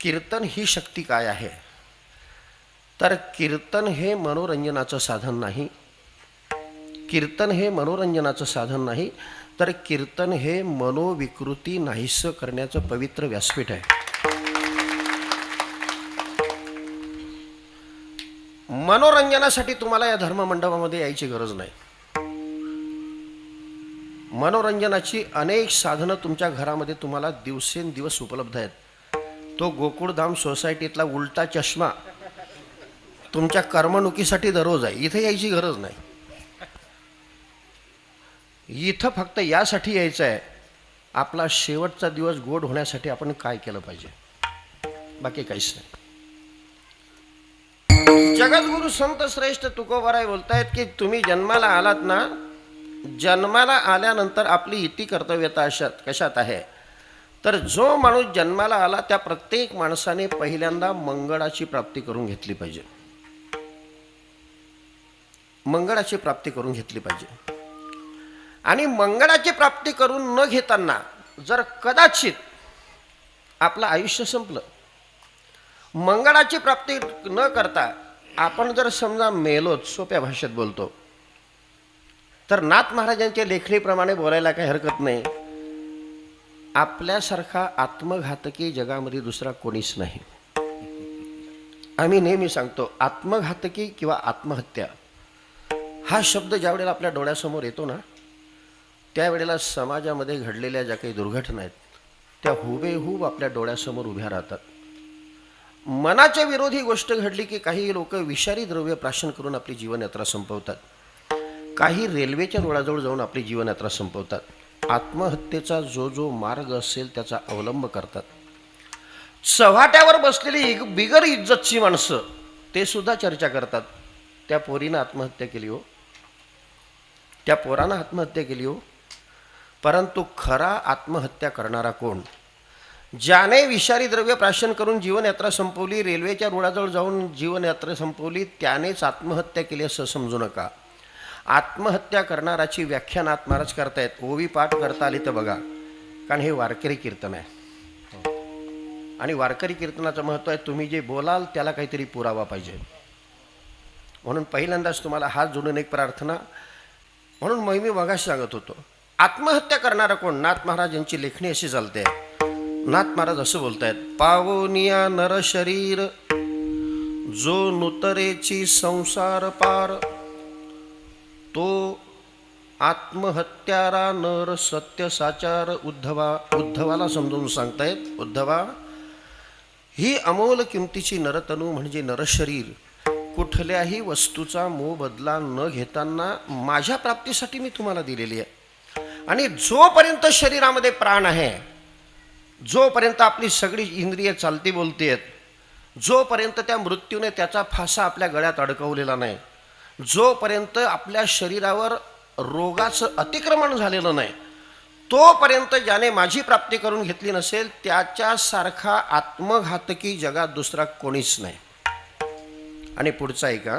कीर्तन ही शक्ती काय आहे? तर कीर्तन हे मनोरंजनाचं साधन नाही. कीर्तन हे मनोरंजनाचं साधन नाही, तर कीर्तन हे मनोविकृती नाहीसं करण्याचं पवित्र व्यासपीठ आहे. मनोरंजनासाठी तुम्हाला या धर्ममंडपामध्ये यायची गरज नाही. मनोरंजनाची अनेक साधनं तुमच्या घरामध्ये तुम्हाला दिवसेंदिवस उपलब्ध आहेत. तो गोकुळधाम सोसायटीतला उलटा चष्मा तुमच्या करमणुकीसाठी दररोज आहे. इथे यायची गरज नाही. इथं फक्त यासाठी यायचं आहे, आपला शेवटचा दिवस गोड होण्यासाठी आपण काय केलं पाहिजे, बाकी काहीच नाही. जगद्गुरु संत श्रेष्ठ तुकोबाराय बोलतायत की तुम्ही जन्माला आलात ना, जन्माला आल्यानंतर आपली इति कर्तव्यता कशात आहे, तर जो माणूस जन्माला आला त्या प्रत्येक माणसाने पहिल्यांदा मंगळाची प्राप्ती करून घेतली पाहिजे. मंगळाची प्राप्ती करून घेतली पाहिजे. आणि मंगळाची प्राप्ती करून न घेताना जर कदाचित आपलं आयुष्य संपलं, मंगळाची प्राप्ती न करता आपण जर समजा मेलोत, सोप्या भाषेत बोलतो, तर नाथ महाराजांच्या लेखणीप्रमाणे बोलायला काही हरकत नाही. आपल्यासारखा आत्मघातकी जगामध्ये दुसरा कोणीच नाही. आम्ही नेहमी सांगतो, आत्मघातकी किंवा आत्महत्या हा शब्द ज्या वेळेला आपल्या डोळ्यासमोर येतो ना, त्यावेळेला समाजामध्ये घडलेल्या ज्या काही दुर्घटना आहेत त्या हुबेहूब आपल्या डोळ्यासमोर उभ्या राहतात. मनाच्या विरोधी गोष्ट घडली की काही लोक विषारी द्रव्य प्राशन करून आपली जीवनयात्रा संपवतात. काही रेल्वेच्या रुळाजवळ जाऊन आपली जीवनयात्रा संपवतात. आत्महत्येचा जो मार्ग असेल त्याचा अवलंब करतात. चव्हाट्यावर बसलेली बिगर इज्जतची माणसं ते सुद्धा चर्चा करतात, त्या पोरीनं आत्महत्या केली हो, त्या पोरानं आत्महत्या केली हो. परंतु खरा आत्महत्या करणारा कोण? ज्याने विषारी द्रव्य प्राशन करून जीवनयात्रा संपवली, रेल्वेच्या रुळाजवळ जाऊन जीवनयात्रा संपवली, त्यानेच आत्महत्या केली असं समजू नका. आत्महत्या करणाराची व्याख्या नाथ महाराज करतायत. ओवी पाठ करता आली तर बघा, कारण हे वारकरी कीर्तन आहे आणि वारकरी कीर्तनाचं महत्त्व आहे, तुम्ही जे बोलाल त्याला काहीतरी पुरावा पाहिजे. म्हणून पहिल्यांदाच तुम्हाला हात जोडून एक प्रार्थना. म्हणून मी मगाशी सांगत होतो, आत्महत्या करणारा कोण? नाथ महाराज यांची लेखणी अशी चालते. नाथ महाराज असं बोलतायत, पावनिया नर शरीर जो नुतरेची संसार पार, तो आत्महत्यारा नर सत्य साचार. उद्धवाला समजून सांगतायत, उद्धवा, ही अमोल किमतीची नरतनू म्हणजे नरशरीर कुठल्याही वस्तूचा मोबदला न घेताना माझ्या प्राप्तीसाठी मी तुम्हाला दिलेली आहे. आणि जोपर्यंत शरीरामध्ये प्राण आहे, जोपर्यंत आपली सगळी इंद्रिय चालती बोलती आहेत, जोपर्यंत त्या मृत्यूने त्याचा फासा आपल्या गळ्यात अडकवलेला नाही, जोपर्यंत आपल्या शरीरावर रोगाचं अतिक्रमण झालेलं नाही, तोपर्यंत ज्याने माझी प्राप्ती करून घेतली नसेल त्याच्यासारखा आत्मघातकी जगात दुसरा कोणीच नाही. आणि पुढचा आहे का,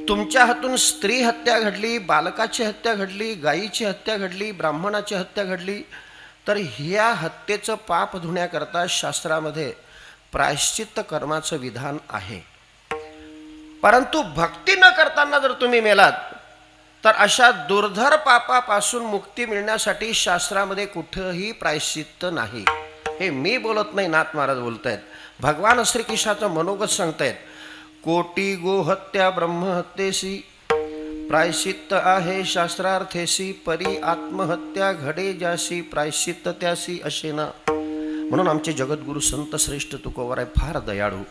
तुमच्या हातून स्त्री हत्या घडली, बालकाची हत्या घडली, गायीची हत्या घडली, ब्राह्मणाची हत्या घडली, तर ह्या हत्येचं पाप धुण्याकरता शास्त्रामध्ये प्रायश्चित्त कर्माचं विधान आहे. परंतु भक्ती न करताना जर तुम्ही मेलात तर अशा दुर्धर पापापासून मुक्ती मिळण्यासाठी शास्त्रामध्ये कुठंही प्रायश्चित्त नाही. हे मी बोलत नाही, नाथ महाराज बोलतायत. भगवान श्रीकृष्णाचं मनोगत सांगतायत, कोटी गोहत्या ब्रह्महत्येसी प्रायश्चित्त आहे शास्त्रार्थेसी, परी आत्महत्या घडे जाशी प्रायश्चित्त त्यासी असे ना. म्हणून आमचे जगद्गुरु संत श्रेष्ठ तुकोबाराय फार दयाळू.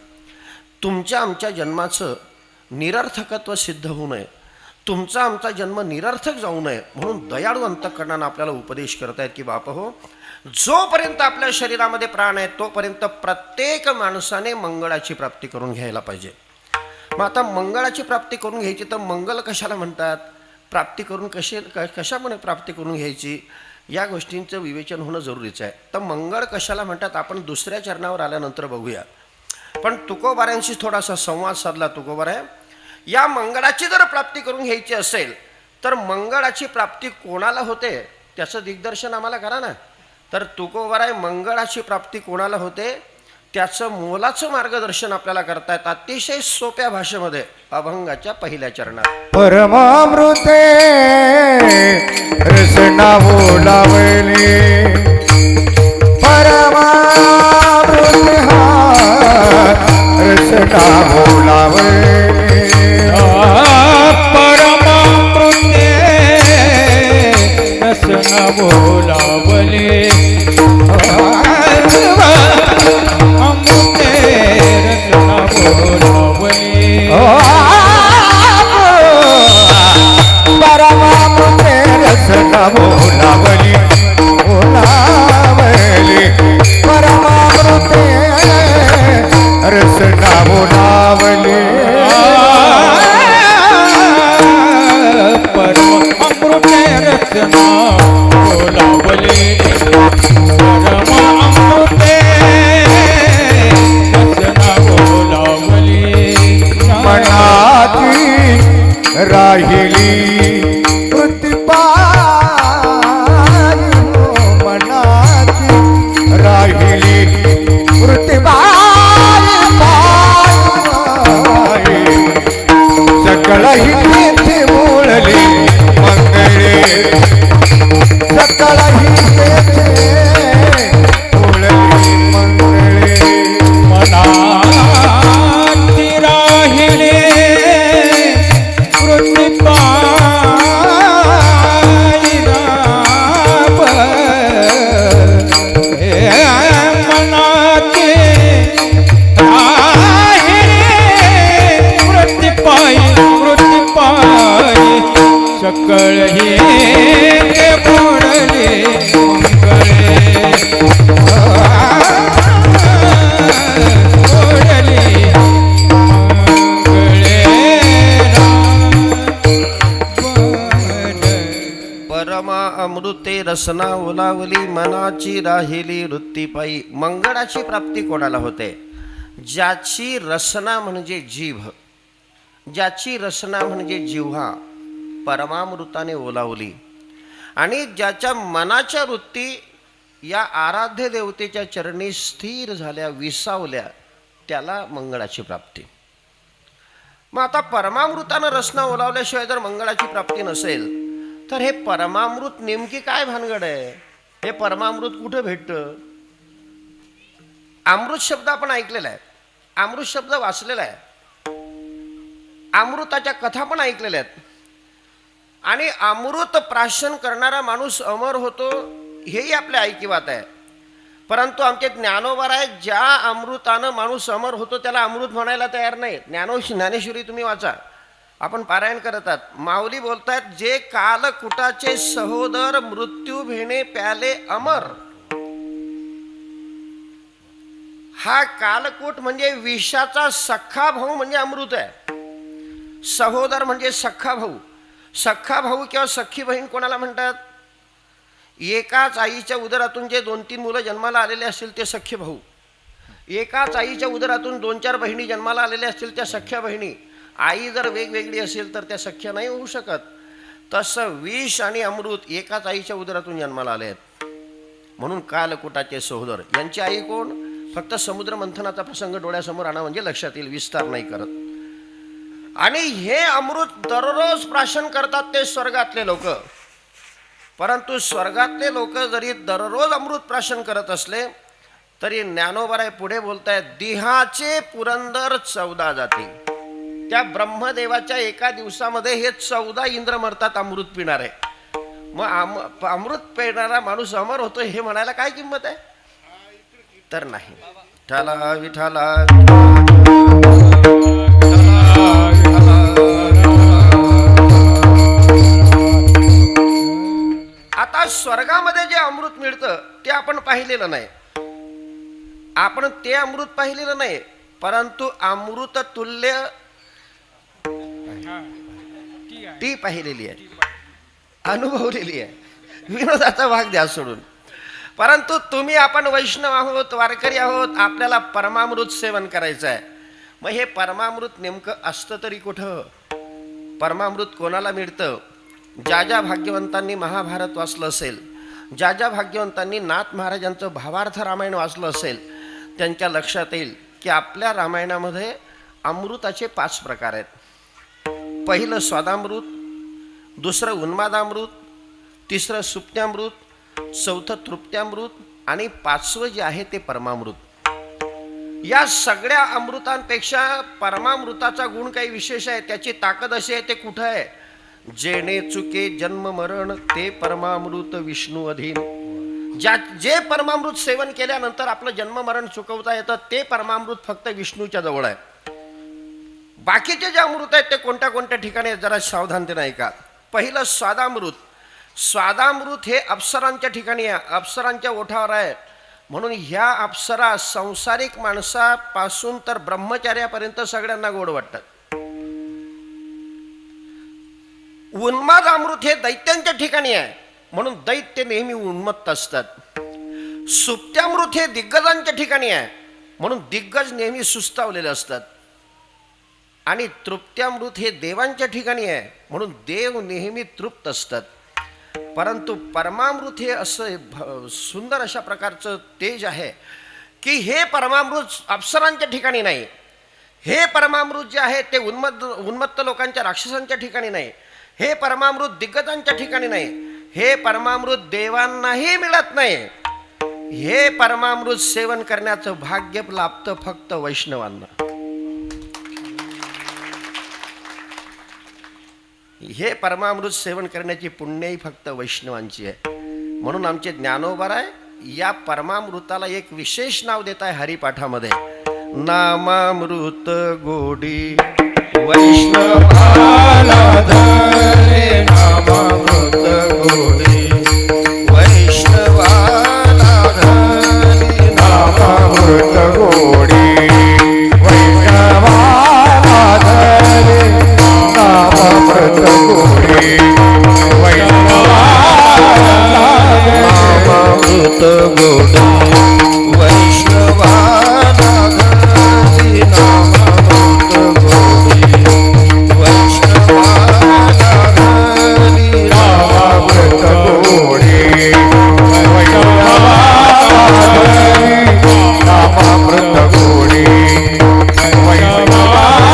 तुमच्या आमच्या जन्माचं निरर्थकत्व सिद्ध होऊ नये, तुमचा आमचा जन्म निरर्थक जाऊ नये, म्हणून दयाळू अंतःकरणानं आपल्याला उपदेश करतायत की बाप हो, जोपर्यंत आपल्या शरीरामध्ये प्राण आहे तोपर्यंत प्रत्येक माणसाने मंगळाची प्राप्ती करून घ्यायला पाहिजे. मग आता मंगळाची प्राप्ती करून घ्यायची तर मंगल कशाला म्हणतात, प्राप्ती करून कशामुळे प्राप्ती करून घ्यायची, या गोष्टींचं विवेचन होणं जरुरीचं आहे. तर मंगळ कशाला म्हणतात आपण दुसऱ्या चरणावर आल्यानंतर बघूया. पण तुकोबारायांशी थोडासा संवाद साधला तुकोबाराय. या मंगळाची जर प्राप्ती करून घ्यायची असेल तर मंगळाची प्राप्ती कोणाला होते त्याचं दिग्दर्शन आम्हाला करा ना. तर तुकोबाराय मंगळाची प्राप्ती कोणाला होते, त्याचं मोलाचं मार्गदर्शन आपल्याला करतायत अतिशय सोप्या भाषेमध्ये अभंगाच्या पहिल्या चरणात. परमामृते रसना बोलावली परमामृते रसना बोलावली परमामृते रसना बोलावले अमृते रसना बोलावले परमामृते रसना बोलावली बोलावली परमामृते रसना बोलावली परमामृते रसना बोलावले परमामृते रसना बोलावले मनाची राहिली वृत्तिपाय मनाची राहिली वृत्तिपाय सकळही तेथे बोलले मंगळे सकळही तेथे बोलले मंगळे मनाची राहिले वृत्तिपायी राब मनाची राहिले वृत्तिपायी सकळ हे बोलले मंगळे परमा अमृते रसना ओलावली मनाची राहिली वृत्तीपायी. मंगळाची प्राप्ती कोणाला होते? ज्याची रसना म्हणजे जीभ, ज्याची रसना म्हणजे जिव्हा परमामृताने ओलावली आणि ज्याच्या मनाच्या वृत्ती या आराध्य देवतेच्या चरणी स्थिर झाल्या, विसावल्या, त्याला मंगळाची प्राप्ती. मग आता परमामृतानं रसना ओलावल्याशिवाय जर मंगळाची प्राप्ती नसेल तर हे परमामृत नेमकी काय भानगड आहे? हे परमामृत कुठे भेटतं? अमृत शब्द आपण ऐकलेला आहे, अमृत शब्द वाचलेला आहे, अमृताच्या कथा पण ऐकलेल्या आहेत आणि अमृत प्राशन करणारा माणूस अमर होतो हेही आपल्या ऐकिवात आहे. परंतु आमचे ज्ञानोबा आहे, ज्या अमृतानं माणूस अमर होतो त्याला अमृत म्हणायला तयार नाही. ज्ञानेश्वरी तुम्ही वाचा, आपण पारायण करतात. माऊली बोलतात, जे कालकुटाचे सहोदर मृत्यू भेणे प्याले अमर. हा कालकूट म्हणजे विषाचा सख्खा भाऊ म्हणजे अमृत आहे. सहोदर म्हणजे सख्खा भाऊ. सख्खा भाऊ किंवा सख्खी बहीण कोणाला म्हणतात? एकाच आईच्या उदरातून जे 2-3 मुलं जन्माला आलेले असतील ते सख्खे भाऊ. एकाच आईच्या उदरातून 2-4 बहिणी जन्माला आलेल्या असतील त्या सख्ख्या बहिणी. आई जर वेगवेगळी असेल तर त्या सख्या नाही होऊ शकत. तसं विष आणि अमृत एकाच आईच्या उदरातून जन्माला आले आहेत. म्हणून कालकुटाचे सहोदर. यांची आई कोण? फक्त समुद्र मंथनाचा प्रसंग डोळ्यासमोर आणा म्हणजे लक्षात येईल, विस्तार नाही करत. आणि हे अमृत दररोज प्राशन करतात ते स्वर्गातले लोक. परंतु स्वर्गातले लोक जरी दररोज अमृत प्राशन करत असले तरी ज्ञानोबराय पुढे बोलतायत, दिहाचे पुरंदर 14 जाती. त्या ब्रह्मदेवाच्या एका दिवसामध्ये हे 14 इंद्र मरतात अमृत पिणारे. मग अमृत पिणारा माणूस अमर होतो हे म्हणायला काय किंमत आहे? तर नाही. विठाला विठाला आता स्वर्गामध्ये जे अमृत मिळतं ते आपण पाहिलेलं नाही. आपण ते अमृत पाहिलेलं नाही, परंतु अमृत तुल्य ती पाहिलेली आहे, अनुभवलेली आहे. विनोदाचा भाग द्या सोडून. परंतु तुम्ही आपण वैष्णव आहोत, वारकरी आहोत, आपल्याला परमामृत सेवन करायचं आहे. मग हे परमामृत नेमकं असतं तरी कुठं? परमामृत कोणाला मिळतं? ज्या ज्या भाग्यवंतांनी महाभारत वाचलं असेल, ज्या ज्या भाग्यवंतांनी नाथ महाराजांचं भावार्थ रामायण वाचलं असेल, त्यांच्या लक्षात येईल की आपल्या रामायणामध्ये अमृताचे 5 प्रकार आहेत. पहिलं स्वादामृत, दुसरं उन्मादामृत, तिसरं सुप्त्यामृत, चौथं तृप्त्यामृत आणि 5वं जे आहे ते परमामृत. या सगळ्या अमृतांपेक्षा परमामृताचा गुण काही विशेष आहे. त्याची ताकद अशी आहे, ते कुठं आहे? जेणे चुके जन्म मरण ते परमामृत विष्णू अधीन. जे परमामृत सेवन केल्यानंतर आपलं जन्म मरण चुकवता येतं ते परमामृत फक्त विष्णूच्या जवळ आहे. बाकीचे जे अमृत आहेत ते कोणत्या कोणत्या ठिकाणी आहेत, जरा सावधानतेने ऐका. पहिलं स्वादामृत. स्वादामृत हे अप्सरांच्या ठिकाणी आहे, अप्सरांच्या ओठावर आहे. म्हणून ह्या अप्सरा संसारिक माणसापासून तर ब्रह्मचार्यापर्यंत सगळ्यांना गोड वाटतात. उन्माद अमृत हे दैत्यांच्या ठिकाणी आहे, म्हणून दैत्य नेहमी उन्मत्त असतात. सुप्त्यामृत हे दिग्गजांच्या ठिकाणी आहे, म्हणून दिग्गज नेहमी सुस्तावलेले असतात. आणि तृप्त्यामृत हे देवांच्या ठिकाणी आहे, म्हणून देव नेहमी तृप्त असतात. परंतु परमामृत हे असं सुंदर अशा प्रकारचं तेज आहे की हे परमामृत अप्सरांच्या ठिकाणी नाही. हे परमामृत जे आहे ते उन्मत्त लोकांच्या, राक्षसांच्या ठिकाणी नाही. हे परमामृत दिग्गजांच्या ठिकाणी नाही. हे परमामृत देवांनाही मिळत नाही. हे परमामृत सेवन करण्याचं भाग्य लाभतं फक्त वैष्णवांना. हे परमामृत सेवन करण्याची पुण्यही फक्त वैष्णवांची आहे. म्हणून आमचे ज्ञानोबराय या परमामृताला एक विशेष नाव देत आहे हरिपाठामध्ये. नामामृत गोडी वैष्णवाला धरे, नामामृत गोडी वैष्णवाला धरे, नामामृत गोडी वैष्णवाला धरे, नामामृत गोडी वैष्णवाला धरे, नामामृत गोडी वैष्णवाला धरे, नामामृत गोडी वैष्णवाला धरे, नामामृत गोडी वैष्णवाला धरे, नामामृत गोडी वैष्णवाला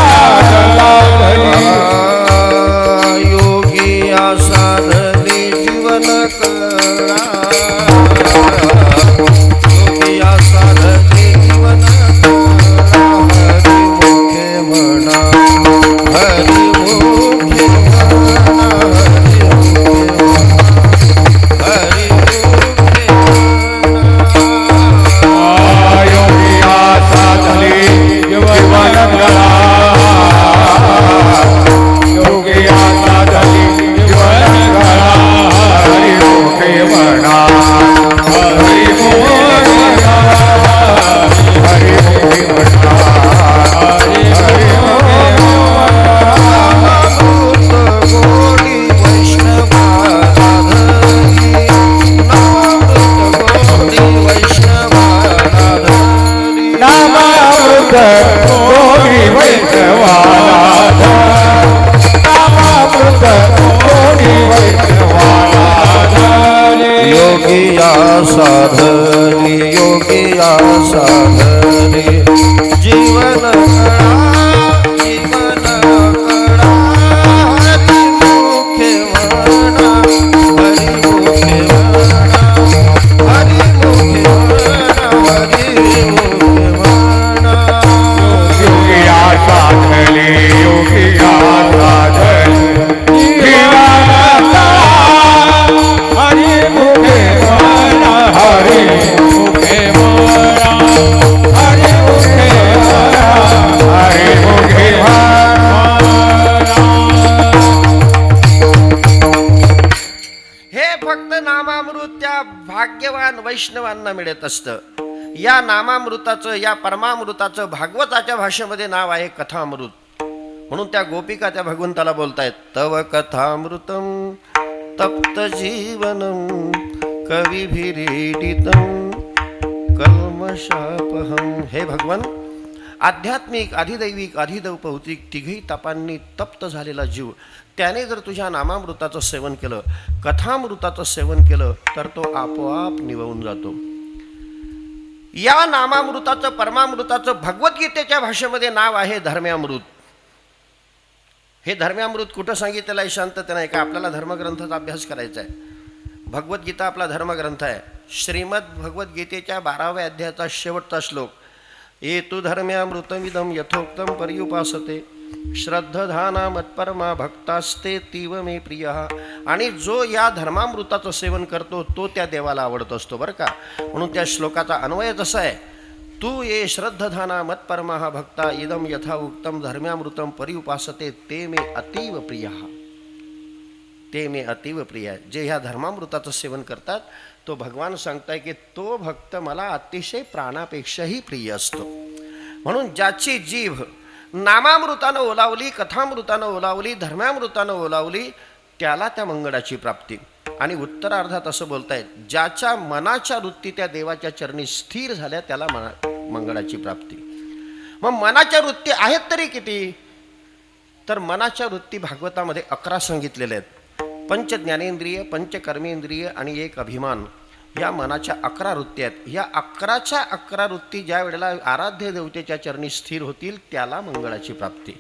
धरे. योगी साधने जीवन कळा, योगी साधने जीवन कळा. हरिमुखे म्हणा, हरिमुखे म्हणा, हरिमुखे म्हणा. योगी साधने जीवन कळा, योगी साधने जीवन कळा. हरिमुखे म्हणा, हरिमुखे म्हणा, हरिमुखे म्हणा, नामामृत गोडी वैष्णवाला धरी, नामामृत गोडी वैष्णवाला धरी. नामामृत गोडी वैष्णवाला धरे, नामामृत गोडी वैष्णवाला धरे. योगिया साधनी, योगिया साधनी जीवन कळा, जीवन कळा. हरिमुखे म्हणा, हरिमुखे म्हणा, हरिमुखे म्हणा, हरिमुखे म्हणा. योगिया साधने, योगिया साधने जीवन कळा. हरिमुखे म्हणा, हरिमुखे म्हणा, हरिमुखे म्हणा, हरिमुखे म्हणा. हे फक्त नामामृत त्या भाग्यवान वैष्णवांना मिळत असतं. या नामामृताचं, या परमामृताचं भागवताच्या भाषेमध्ये नाव आहे कथामृत. म्हणून त्या गोपिका त्या भगवंताला बोलतायत, तव कथामृतम तप्त जीवनम कविभिरीडितम कल्मषापहम. हे भगवान, आध्यात्मिक, अधिदैविक, अधिदैवभौतिक तिघही तापांनी तप्त झालेला जीव, त्याने जर तुझ्या नामामृताचं सेवन केलं, कथामृताचं सेवन केलं, तर तो आपोआप निवळून जातो. या नामामृताचं परमामृताचं भगवद्गीतेच्या भाषेमध्ये नाव आहे धर्म्यामृत. हे धर्म्यामृत कुठं सांगितलेलं आहे शांततेनं आहे का? आपल्याला धर्मग्रंथाचा अभ्यास करायचा आहे. भगवद्गीता आपला धर्मग्रंथ आहे. श्रीमद भगवद्गीतेच्या 12व्या अध्यायाचा शेवटचा श्लोक, एतु धर्म्यामृतमिदं यथोक्तं पर्युपासते श्रद्धधाना मत्परमा भक्तास्ते तीव मे प्रिय. आणि जो या धर्मामृताचं सेवन करतो तो त्या देवाला आवडत असतो बरं का. म्हणून त्या श्लोकाचा अन्वय असा आहे, तू ये श्रद्धधाना मत्परमा भक्ता इदम यथा उक्तम धर्म्यामृतम पर्युपासते ते मे अतीव प्रिय. ते मे अतीव प्रिय. जे ह्या धर्मामृताचं सेवन करतात तो भगवान सांगताय की तो भक्त मला अतिशय प्राणापेक्षाही प्रिय असतो. म्हणून ज्याची जीभ नामामृतानं ओलावली, कथामृतानं ओलावली, धर्मामृतानं ओलावली, त्याला त्या मंगळाची प्राप्ती. आणि उत्तरार्धात असं बोलतायत, ज्याच्या मनाच्या वृत्ती त्या देवाच्या चरणी स्थिर झाल्या त्याला मंगळाची प्राप्ती. मग मनाच्या वृत्ती आहेत तरी किती? तर मनाच्या वृत्ती भागवतामध्ये 11 सांगितलेल्या आहेत. 5 ज्ञानेंद्रिय, 5 कर्मेंद्रिय आणि 1 अभिमान, या मनाच्या 11 वृत्ती आहेत. या 11च्या 11 वृत्ती ज्या वेळेला आराध्य देवतेच्या चरणी स्थिर होतील त्याला मंगळाची प्राप्ती.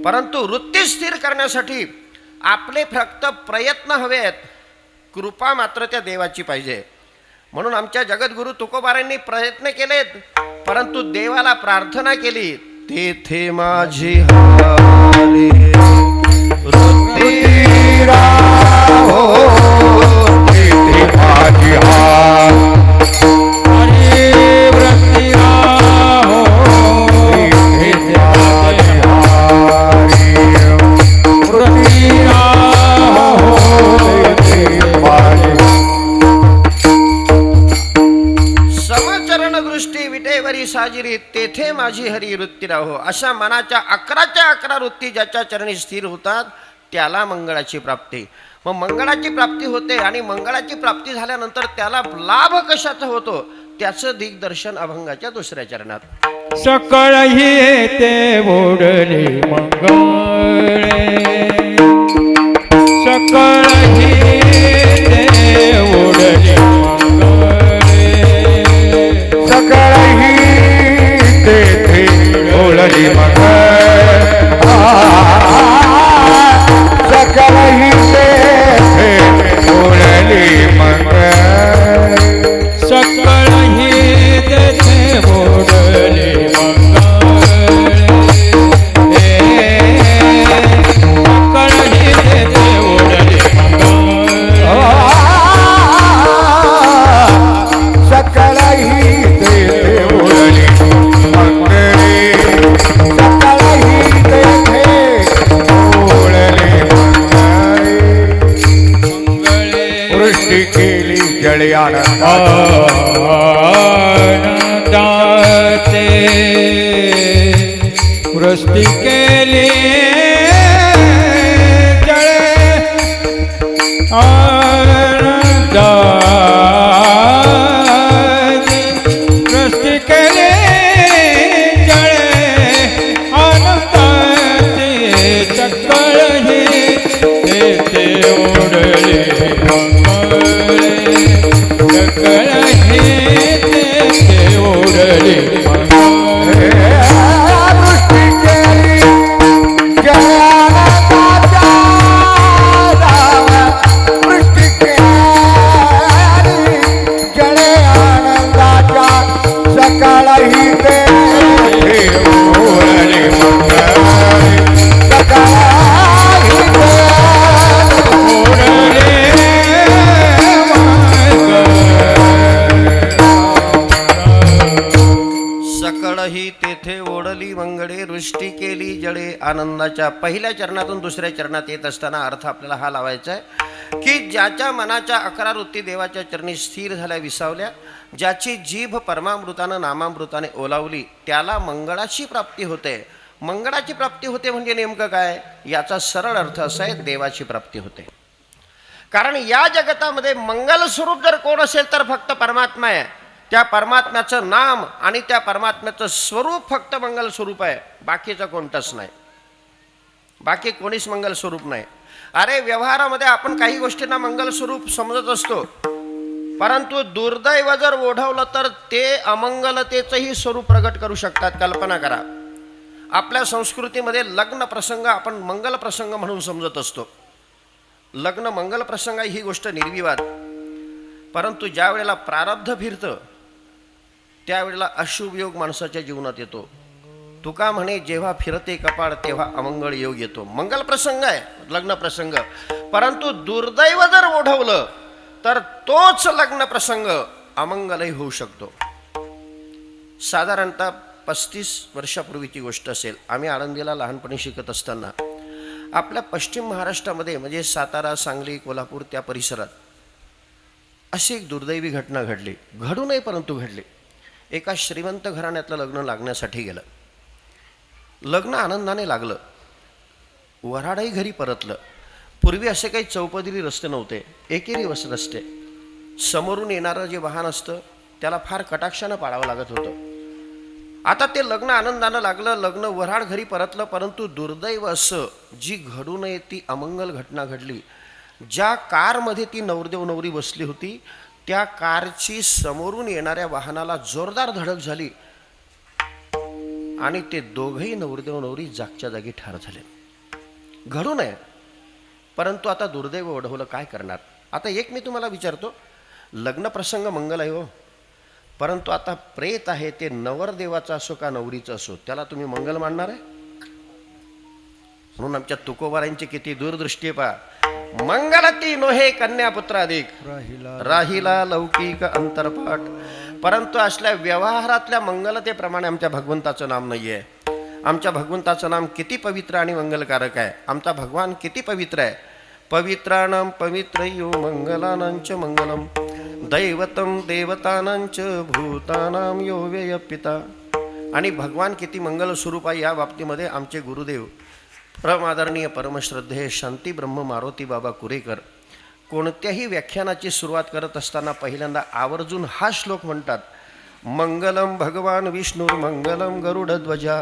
परंतु वृत्ती स्थिर करण्यासाठी आपले फक्त प्रयत्न हवे आहेत, कृपा मात्र त्या देवाची पाहिजे. म्हणून आमच्या जगद्गुरु तुकोबारांनी प्रयत्न केलेत, परंतु देवाला प्रार्थना केली, तेथे माझी हारे वृत्ती राहो, तेथे माझी हार हरी वृत्ती राहो, तेथे माझी हारी वृत्ती राहो, तेथे माझी समचरण दृष्टी विटेवरी साजिरी तेथे माझी हरी वृत्ती राहो. अशा मनाच्या 11च्या 11 वृत्ती ज्याच्या चरणी स्थिर होतात त्याला मंगळाची प्राप्ती. मग मंगळाची प्राप्ती होते आणि मंगळाची प्राप्ती झाल्यानंतर त्याला लाभ कशाचा होतो त्याचं दिग्दर्शन अभंगाच्या 2ऱ्या चरणात. सकळ ही ते ओढले मंगळे, सकळ ही ते ओढले मंगळे, सकळही तेथे ओळली मंगळ, सकळही तेथे ओळली मंगळ, सकळ ही तेथे ओढले मंगळे, सकळ ही तेथे ओढले मंगळे. सकळही तेथे ओळली मंगळे, सकळही तेथे ओळली मंगळे, वृष्टी केली जळे आनंदाचे, आनंदाचे वृष्टी केली जळे, आनंदाचे वृष्टी केली जळे, आनंदाचे सकळ ही तेथे ओढले मंगळे, सकळ ही तेथे ओढले मंगळे. वृष्टी केली जळे आनंदाच्या रावा, वृष्टी केली जळे आनंदाच्या, सकळही तेथे ओळली मंगळे, सकळही तेथे ओढले सकळ ही तेथे ओढली मंगळे, वृष्टी केली जळे आनंदाच्या. पहिल्या चरणातून 2ऱ्या चरणात येत असताना अर्थ आपल्याला हा लावायचा आहे की ज्याच्या मनाच्या 11 वृत्ती देवाच्या चरणी स्थिर झाल्या, विसावल्या, ज्याची जीभ परमामृतानं नामामृताने ओलावली त्याला मंगळाची प्राप्ती होते. मंगळाची प्राप्ती होते म्हणजे नेमकं काय? याचा सरळ अर्थ असा आहे, देवाची प्राप्ती होते. कारण या जगतामध्ये मंगल स्वरूप जर कोण असेल तर फक्त परमात्मा आहे. त्या परमात्म्याचं नाम आणि त्या परमात्म्याचं स्वरूप फक्त मंगल स्वरूप आहे, बाकीचं कोणतंच नाही, बाकी कोणीच मंगल स्वरूप नाही. अरे व्यवहारामध्ये आपण काही गोष्टींना मंगल स्वरूप समजत असतो, परंतु दुर्दैव जर ओढवलं तर ते अमंगलतेचंही स्वरूप प्रगट करू शकतात. कल्पना करा, आपल्या संस्कृतीमध्ये लग्न प्रसंग आपण मंगल प्रसंग म्हणून समजत असतो. लग्न मंगल प्रसंग ही गोष्ट निर्विवाद. परंतु ज्या वेळेला प्रारब्ध फिरतं त्यावेळेला अशुभ योग माणसाच्या जीवनात येतो. तुका म्हणे जेव्हा फिरते कपाळ तेव्हा अमंगळ योग येतो. मंगल प्रसंग आहे लग्न प्रसंग, परंतु दुर्दैव जर ओढवलं तर तोच लग्न प्रसंग अमंगलही होऊ शकतो. साधारणतः 35 वर्षापूर्वीची गोष्ट असेल. आम्ही आळंदीला लहानपणी शिकत असताना आपल्या पश्चिम महाराष्ट्रामध्ये म्हणजे सातारा, सांगली, कोल्हापूर त्या परिसरात अशी एक दुर्दैवी घटना घडली. घडू नये परंतु घडली. एका श्रीमंत घराण्यातलं लग्न लागण्यासाठी गेलं. लग्न आनंदाने लागलं, वऱ्हाडही घरी परतलं. पूर्वी असे काही चौपदरी रस्ते नव्हते, एकेरी रस्ते. समोरून येणारं जे वाहन असतं त्याला फार कटाक्षानं पाळावं लागत होतं. आता ते लग्न आनंदानं लागलं, लग्न वऱ्हाड घरी परतलं. परंतु दुर्दैव असं जी घडू नये ती अमंगल घटना घडली. ज्या कारमध्ये ती नवरदेव नवरी बसली होती त्या कारची समोरून येणाऱ्या वाहनाला जोरदार धडक झाली आणि ते दोघंही नवरदेव नवरी जागच्या जागी ठार झाले. घडू नये परंतु आता दुर्दैव ओढवलं, काय करणार. आता एक मी तुम्हाला विचारतो, लग्न प्रसंग मंगल आहे हो, परंतु आता प्रेत आहे ते नवरदेवाचं असो का नवरीचं असो त्याला तुम्ही मंगल मानणार आहे. म्हणून आमच्या तुकोबारांची किती दूरदृष्टी पहा. मंगलती नोहे कन्यापुत्राधिक राहिला लौकिक अंतरपाठ. परंतु असल्या व्यवहारातल्या मंगलतेप्रमाणे आमच्या भगवंताचं नाम नाही आहे. आमच्या भगवंताचं नाम किती पवित्र आणि मंगलकारक आहे. आमचा भगवान किती पवित्र आहे. पवित्राणां पवित्रयो मंगलानांच मंगलम दैवतम देवतानांच भूतानां यो व्यय पिता. आणि भगवान किती मंगल स्वरूप आहे या बाबतीमध्ये आमचे गुरुदेव परमादरणीय परमश्रद्धेय शांती ब्रह्म मारुती बाबा कुरेकर कोणत्याही व्याख्यानाची सुरुवात करत असताना पहिल्यांदा आवर्जून हा श्लोक म्हणतात. मंगलम भगवान विष्णुर्मंगलम गरुडध्वजा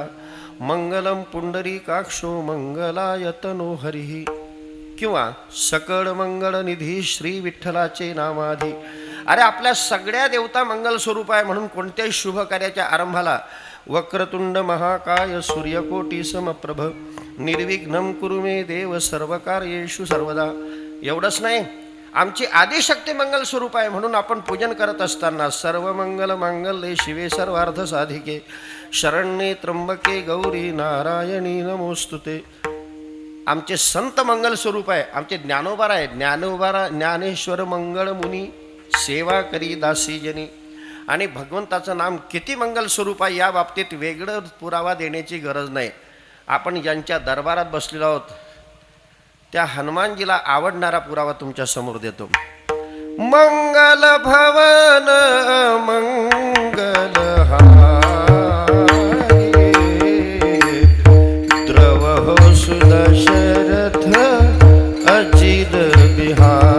मंगलम पुंडरीकाक्षो मंगलायतनो हरिः. किंवा सकळ मंगळ निधी श्री विठ्ठलाचे नामाधी. अरे आपल्या सगळ्या देवता मंगल स्वरूप आहे. म्हणून कोणत्याही शुभ कार्याच्या आरंभाला वक्रतुंड महाकाय सूर्यकोटी समप्रभ निर्विघ्नं कुरु मे देव सर्वकार्येषु सर्वदा. एवढंच नाही, आमची आदिशक्ती मंगल स्वरूप आहे. म्हणून आपण पूजन करत असताना सर्व मंगल मांगल्ये शिवे सर्वार्थ साधिके शरण्ये त्र्यंबके गौरी नारायणी नमोस्तुते. आमचे संत मंगल स्वरूप आहे. आमचे ज्ञानोबार आहे. ज्ञानेश्वर मंगळ मुनी सेवा करी दासी जनी. आणि भगवंताचं नाम किती मंगल स्वरूप आहे या बाबतीत वेगळं पुरावा देण्याची गरज नाही. आपण ज्यांच्या दरबारात बसलेलो आहोत त्या हनुमानजीला आवडणारा पुरावा तुमच्या समोर देतो. मंगल भवन मंगल द्रव हो सुदशरथ अजित बिहारी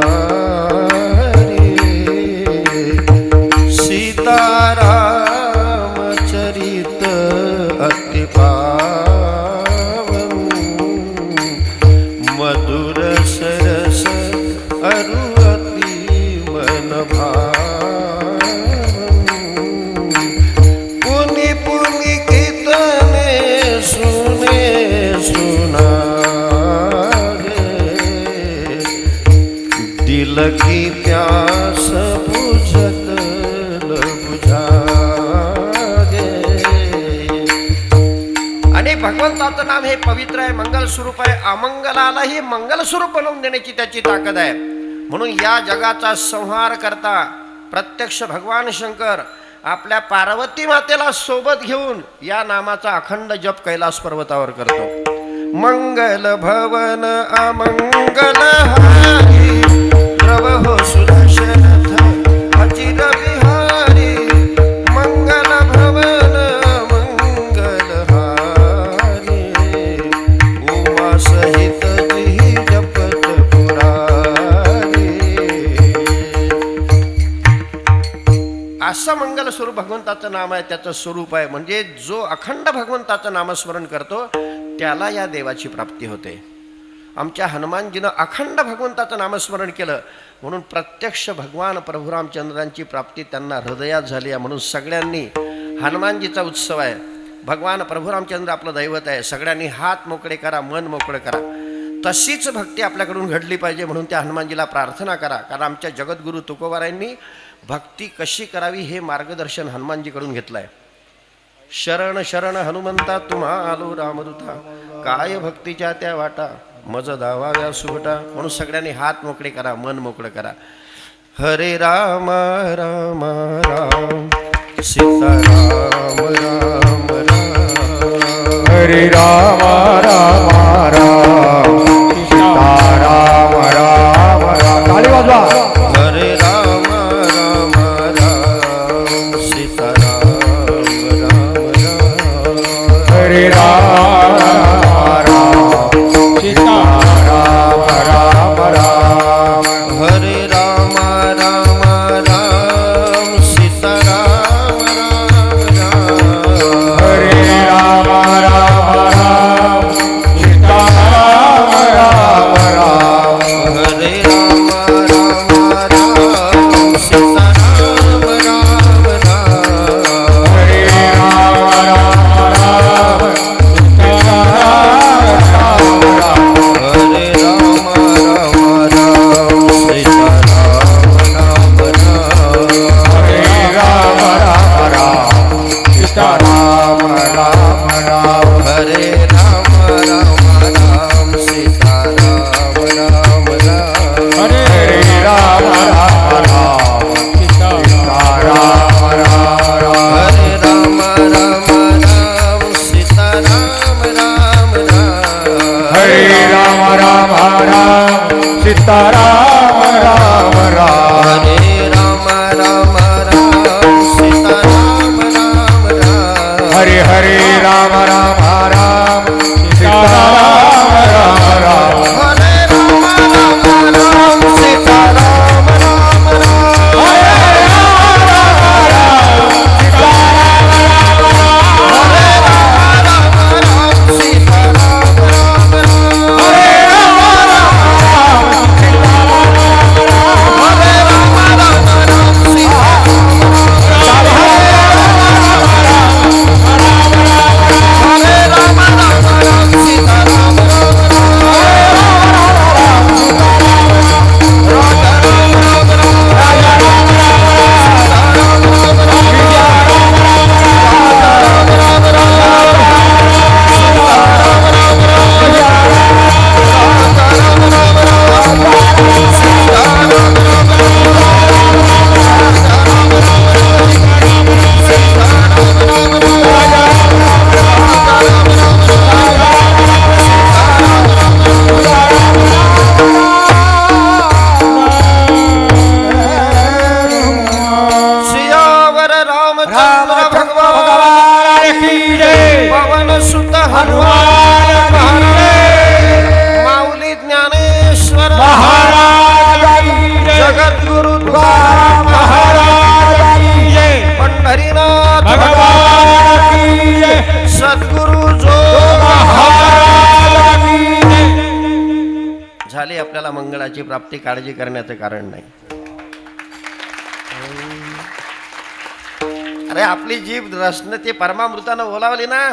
सीतारामचरित अति पावन मधुर सरस अरु अति मन भावन पुनि पुनि कीर्तने सुने सुनागे दिल की प्यास बुझत बुझागे. आणि भगवंताचं नाम हे पवित्र आहे, मंगल स्वरूप आहे. अमंगलालाही मंगल स्वरूप बनवून देण्याची त्याची ताकद आहे. म्हणून या जगाचा संहार करता प्रत्यक्ष भगवान शंकर आपल्या पार्वती मातेला सोबत घेऊन या नामाचा अखंड जप कैलास पर्वतावर करतो. मंगल भवन अमंगल हारी द्रव हो सुदशरथ अचिर बिहारी मंगल भवन मंगल हारी उमा सहित जी जपत पुरारी. असं मंगल स्वरूप भगवंताचं नाम आहे, त्याचं स्वरूप आहे. म्हणजे जो अखंड भगवंताचं नामस्मरण करतो त्याला या देवाची प्राप्ती होते. आमच्या हनुमानजीनं अखंड भगवंताचं नामस्मरण केलं म्हणून प्रत्यक्ष भगवान प्रभू रामचंद्रांची प्राप्ती त्यांना हृदयात झाली आहे. म्हणून सगळ्यांनी हनुमानजीचा उत्सव आहे, भगवान प्रभू रामचंद्र आपलं दैवत आहे, सगळ्यांनी हात मोकळे करा, मन मोकळं करा. तशीच भक्ती आपल्याकडून घडली पाहिजे म्हणून त्या हनुमानजीला प्रार्थना करा. कारण आमच्या जगद्गुरू तुकोबारायांनी भक्ती कशी करावी हे मार्गदर्शन हनुमानजीकडून घेतलं आहे. शरण शरण हनुमंता तुम्हा आलो रामदूता, काय भक्तीच्या त्या वाटा, मज दावाव्या सुगटा. म्हणून सगळ्यांनी हात मोकळे करा, मन मोकळं करा. हरे राम राम राम सीताराम राम राम. हरे राम राम राम सीताराम राम राम. ताली वाजवा. हरे राम राम राम सीताराम राम राम. हरे राम राम सीताराम राम राम. हरे राम राम राम सीताराम राम राम. हरे राम राम राम सीताराम राम राम. हरे राम राम राम सीताराम राम राम. हरे राम राम राम सीताराम राम राम. हरे राम राम राम सीताराम राम राम. हरे राम राम राम सीताराम राम राम. हरे राम राम राम सीताराम राम राम. हरे राम राम राम सीताराम राम राम. हरे राम राम राम सीताराम राम राम. हरे राम राम राम सीताराम राम राम. हरे राम राम राम सीताराम राम राम. हरे हरे राम राम राम सीताराम राम राम. हरे राम राम राम सीताराम राम राम. हरे राम राम राम सीताराम राम राम. हरे राम राम झाली आपल्याला मंगळाची प्राप्ती, काळजी करण्याचं कारण नाही. अरे आपली जीभ रसनं ते परमामृतानं ओलावली ना,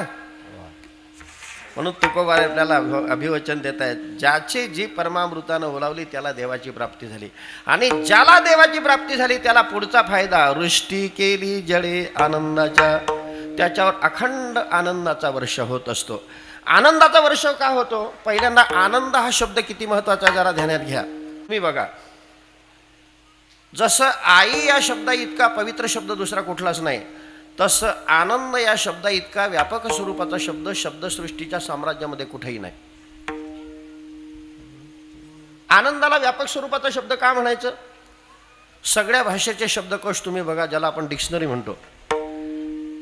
म्हणून तुकोबा आपल्याला अभिवचन देत आहेत, ज्याची जीभ परमामृतानं ओलावली त्याला देवाची प्राप्ती झाली. आणि ज्याला देवाची प्राप्ती झाली त्याला पुढचा फायदा, वृष्टी केली जळे आनंदाच्या, त्याच्यावर अखंड आनंदाचा वर्ष होत असतो. आनंदाचा वर्ष का होतो? पहिल्यांदा आनंद हा शब्द किती महत्वाचा जरा ध्यानात घ्या. तुम्ही बघा, जसं आई या शब्दा इतका पवित्र शब्द दुसरा कुठलाच नाही, तसं आनंद या शब्दा इतका व्यापक स्वरूपाचा शब्द शब्दसृष्टीच्या साम्राज्यामध्ये कुठेही नाही. आनंदाला व्यापक स्वरूपाचा शब्द का म्हणायचं? सगळ्या भाषेचे शब्दकोश तुम्ही बघा, ज्याला आपण डिक्शनरी म्हणतो,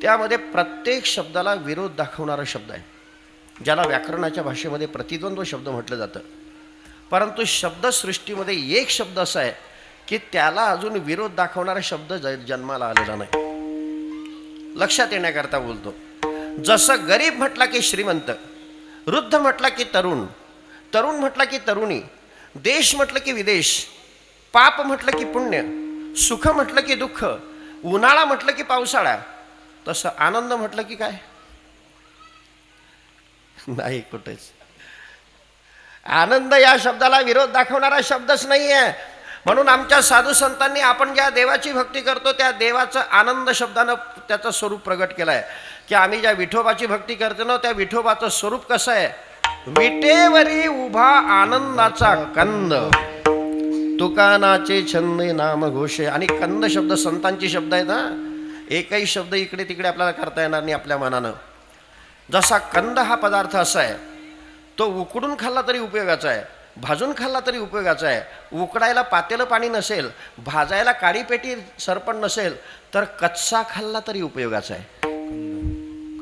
त्यामध्ये प्रत्येक शब्दाला विरोध दाखवणारा शब्द आहे, ज्याला व्याकरणाच्या भाषेमध्ये प्रतिद्वंद्व शब्द म्हटलं जातं. परंतु शब्दसृष्टीमध्ये एक शब्द असा आहे की त्याला अजून विरोध दाखवणारा शब्द जन्माला आलेला नाही. लक्षात येण्याकरता बोलतो. जसं गरीब म्हटला की श्रीमंत, वृद्ध म्हटला की तरुण, तरुण म्हटलं की तरुणी, देश म्हटलं की विदेश, पाप म्हटलं की पुण्य, सुख म्हटलं की दुःख, उन्हाळा म्हटलं की पावसाळा, तसं आनंद म्हटलं की काय? नाही कुठेच. आनंद या शब्दाला विरोध दाखवणारा शब्दच नाही आहे. म्हणून आमच्या साधू संतांनी आपण ज्या देवाची भक्ती करतो त्या देवाचं आनंद शब्दानं त्याचं स्वरूप प्रगट केलं आहे. की आम्ही ज्या विठोबाची भक्ती करतो ना त्या विठोबाचं स्वरूप कसं आहे? विटेवरी उभा आनंदाचा कंद, तुकानाचे छंदे नाम घोषे. आणि कंद शब्द संतांची शब्द आहेत ना, एकही शब्द इकडे तिकडे आपल्याला करता येणार नाही आपल्या मनानं. जसा कंद हा पदार्थ असा आहे, तो उकडून खाल्ला तरी उपयोगाचा आहे, भाजून खाल्ला तरी उपयोगाचा आहे. उकडायला पातेलं पाणी नसेल, भाजायला काळी पेटी सरपण नसेल, तर कच्चा खाल्ला तरी उपयोगाचा आहे.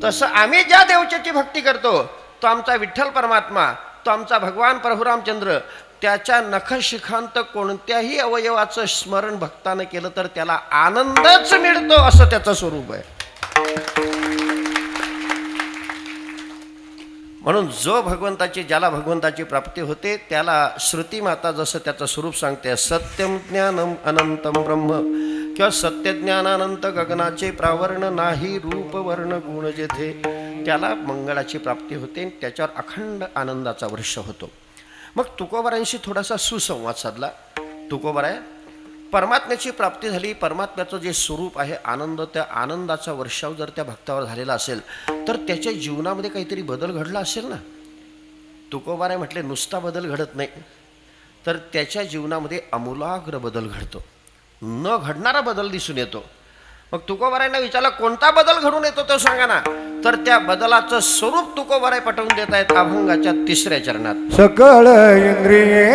तसं आम्ही ज्या देवतेची भक्ती करतो तो आमचा विठ्ठल परमात्मा, तो आमचा भगवान प्रभुरामचंद्र, त्याच्या नखशिखांत कोणत्याही अवयवाचं स्मरण भक्तानं केलं तर त्याला आनंदच मिळतो, असं त्याचं स्वरूप आहे. म्हणून जो भगवंताची, ज्याला भगवंताची प्राप्ती होते त्याला श्रुती माता जसं त्याचं स्वरूप सांगते, सत्यम ज्ञानम अनंतम ब्रह्म, किंवा सत्यज्ञानानंत गगनाचे प्रावरण नाही रूप वर्ण गुण जेथे, त्याला मंगळाची प्राप्ती होते, त्याच्यावर अखंड आनंदाचा वर्ष होतो. मग तुकोबारांशी थोडासा सुसंवाद साधला. तुकोबाराय परमात्म्याची प्राप्ती झाली, परमात्म्याचं जे स्वरूप आहे आनंद, त्या आनंदाचा वर्षाव जर त्या भक्तावर झालेला असेल तर त्याच्या जीवनामध्ये काहीतरी बदल घडला असेल ना. तुकोबाराय म्हटले नुसता बदल घडत नाही, तर त्याच्या जीवनामध्ये आमूलाग्र बदल घडतो, न घडणारा बदल दिसून येतो. मग तुकोबारायांना विचारलं कोणता बदल घडून येतो तो सांगा ना. तर त्या बदलाचं स्वरूप तुकोबाराय पटवून देत आहेत अभंगाच्या 3ऱ्या चरणात. सकळ इंद्रिये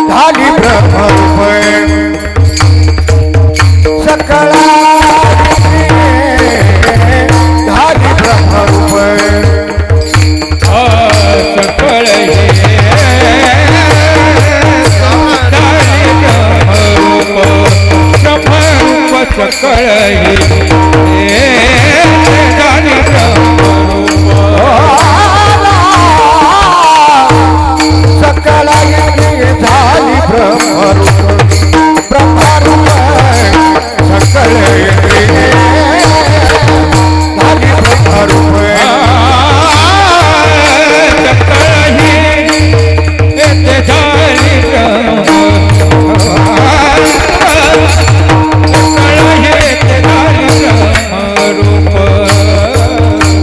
झाली ब्रह्मरूप, सकळ इंद्रिये झाली ब्रह्मरूप, सकळ सकळ सकळ इंद्रिये झाली ब्रह्मरूप, ब्रह्मरूप सकळ इंद्रिये झाली ब्रह्मरूप,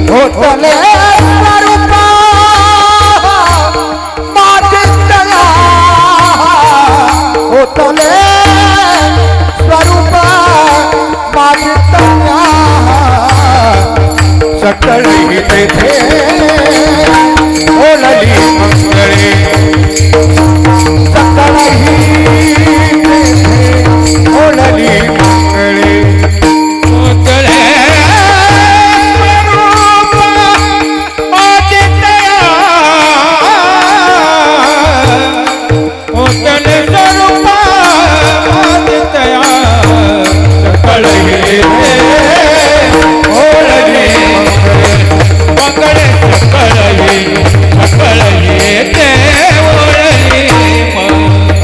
होतले स्वरूप मादितया, होतले स्वरूप मादितया, सकळही तेथे ओलली मंगळे, सकळही तेथे ओलली मंगळे,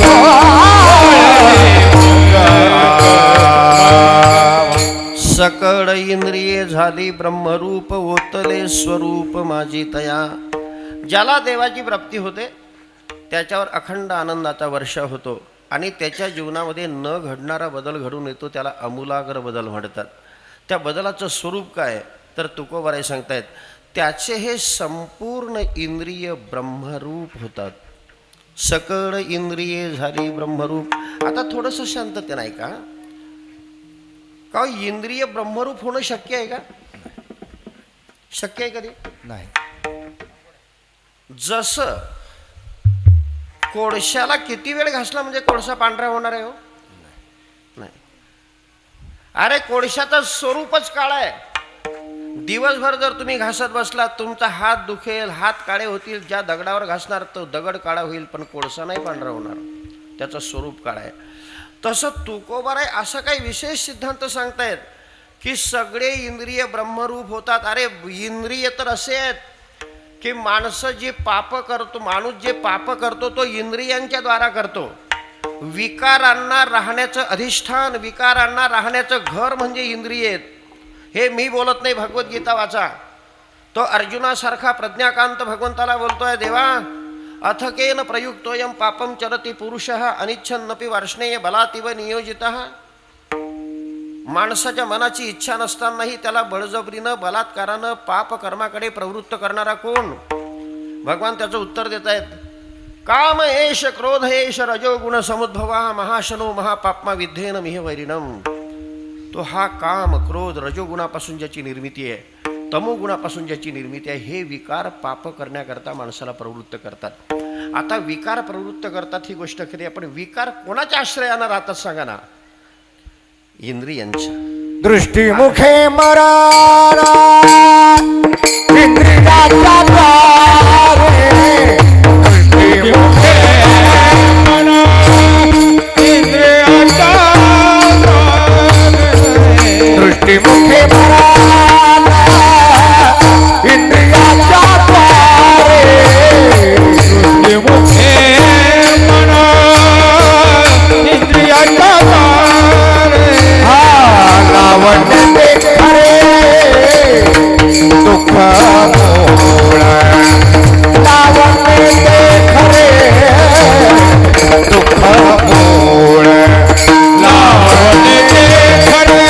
सकळ इंद्रिये झाली ब्रह्मरूप, ओतले स्वरूप माझी तया. ज्याला देवाची प्राप्ती होते त्याच्यावर अखंड आनंदाचा वर्षा होतो आणि त्याच्या जीवनामध्ये न घडणारा बदल घडून येतो, त्याला आमूलाग्र बदल म्हणतात. त्या बदलाचं स्वरूप काय तर तुकोबाराय सांगतायत, त्याचे हे संपूर्ण इंद्रिय ब्रह्मरूप होतात. सकळ इंद्रिये झाली ब्रह्मरूप. आता थोडंसं शांतते नाही का, का इंद्रिय ब्रह्मरूप होणं शक्य आहे का? शक्य आहे कधी नाही. जसं कोळशाला किती वेळ घासला म्हणजे कोळसा पांढरा होणार आहे? हो नाही. अरे कोळशाचं स्वरूपच काळं आहे. दिवसभर जर तुम्ही घासत बसलात तुमचा हात दुखेल, हात काळे होतील. ज्या दगडावर घासणार तो दगड काळा होईल, पण कोळसा नाही पांढरा होणार, त्याचं स्वरूप काळं आहे. तसं तुकोबाराय असं काही विशेष सिद्धांत सांगतायत की सगळे इंद्रिय ब्रह्मरूप होतात. अरे इंद्रिय तर असे आहेत की माणूस जे पाप करतो तो इंद्रियांच्या द्वारा करतो. विकारांना राहण्याचं अधिष्ठान, विकारांना राहण्याचं घर म्हणजे इंद्रिय. हे मी बोलत नाही, भगवद्गीता वाचा. तो अर्जुनासारखा प्रज्ञाकांत भगवंताला बोलतोय, देवा अथकेन प्रयुक्तोयम पापम चरती पुरुषः अनिच्छन्नपि वार्ष्णेय बलातिव नियोजितः. माणसाच्या मनाची इच्छा नसतानाही त्याला बळजबरीनं बलात्कारानं पाप कर्माकडे प्रवृत्त करणारा कोण? भगवान त्याचं उत्तर देत आहेत, काम एष क्रोध एष रजोगुण समुद्भवा महाशनो महापाप्मा विद्धेन मिह वैरिणम. तो हा काम क्रोध रजोगुणापासून ज्याची निर्मिती आहे, तमोगुणापासून ज्याची निर्मिती आहे, हे विकार पाप करण्याकरता माणसाला प्रवृत्त करतात. आता विकार प्रवृत्त करतात ही गोष्ट खरी आहे, पण विकार कोणाच्या आश्रयानं राहतात सांगा ना? इंद्रियांच्या. दृष्टीमुखे मरारा इंद्रियाच्या द्वारे. दृष्टीमुखे दृष्टीमुखे मरारा इंद्रियाच्या द्वारे. दृष्टीमुखे मना इंद्रियाच्या द्वारे. लावण्य ते खरे दुःख मूळ. लावण्य ते खरे दुःख मूळ. लावण्य ते खरे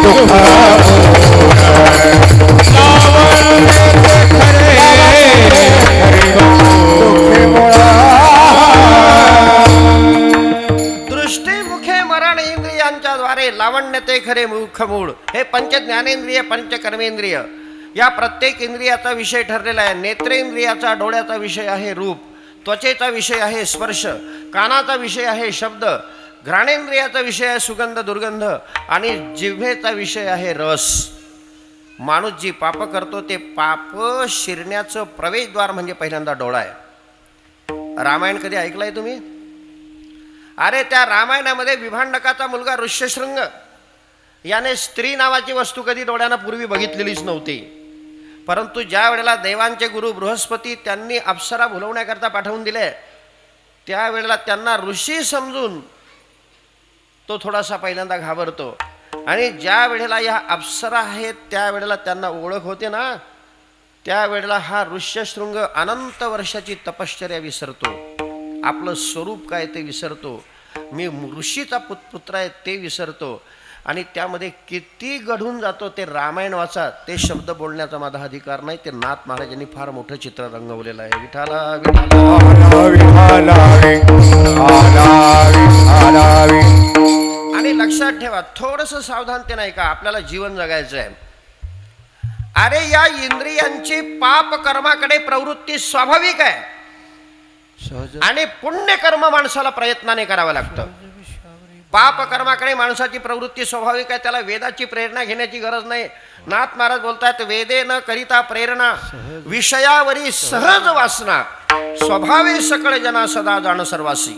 दुःख मूळ. लावण्य ते खरे दृष्टीमुखे मरण इंद्रियांच्या द्वारे लावण्य ते खरे मुखमूळ. हे पंच ज्ञानेंद्रिय पंच कर्मेंद्रिय या प्रत्येक इंद्रियाचा विषय ठरलेला आहे. नेत्रेंद्रियाचा डोळ्याचा विषय आहे रूप, त्वचेचा विषय आहे स्पर्श, कानाचा विषय आहे शब्द, घ्राणेंद्रियाचा विषय आहे सुगंध दुर्गंध आणि जिव्हेचा विषय आहे रस. माणूस जी पाप करतो ते पाप शिरण्याचं प्रवेशद्वार म्हणजे पहिल्यांदा डोळा आहे. रामायण कधी ऐकलंय तुम्ही? अरे त्या रामायणामध्ये विभांडकाचा मुलगा ऋष्यशृंग याने स्त्री नावाची वस्तू कधी डोळ्यानं पूर्वी बघितलेलीच नव्हती. परंतु ज्या वेळेला देवांचे गुरु बृहस्पती त्यांनी अप्सरा बोलवण्याकरता पाठवून दिले, त्यावेळेला त्यांना ऋषी समजून तो थोडासा पहिल्यांदा घाबरतो. आणि ज्या वेळेला या अप्सरा आहेत त्यावेळेला त्यांना ओळख होते ना, त्यावेळेला हा ऋष्यशृंग अनंत वर्षाची तपश्चर्या विसरतो, आपलं स्वरूप काय ते विसरतो, मी ऋषीचा पुत्र आहे ते विसरतो. आणि त्यामध्ये किती घडून जातो ते रामायण वाचा. ते शब्द बोलण्याचा माझा अधिकार नाही, ते नाथ महाराजांनी फार मोठं चित्र रंगवलेलं आहे. विठाला आणि लक्षात ठेवा, थोडंसं सावधानतेने ऐका, आपल्याला जीवन जगायचं आहे. अरे या इंद्रियांची पाप कर्माकडे प्रवृत्ती स्वाभाविक आहे आणि पुण्यकर्म माणसाला प्रयत्नाने करावं लागतं. पाप कर्माकडे माणसाची प्रवृत्ती स्वाभाविक आहे, त्याला वेदाची प्रेरणा घेण्याची गरज नाही. नाथ महाराज बोलतात, वेदे न करिता प्रेरणा विषयावरी सहज वासना स्वभावे सकळ जना सदा जाण सर्वासी.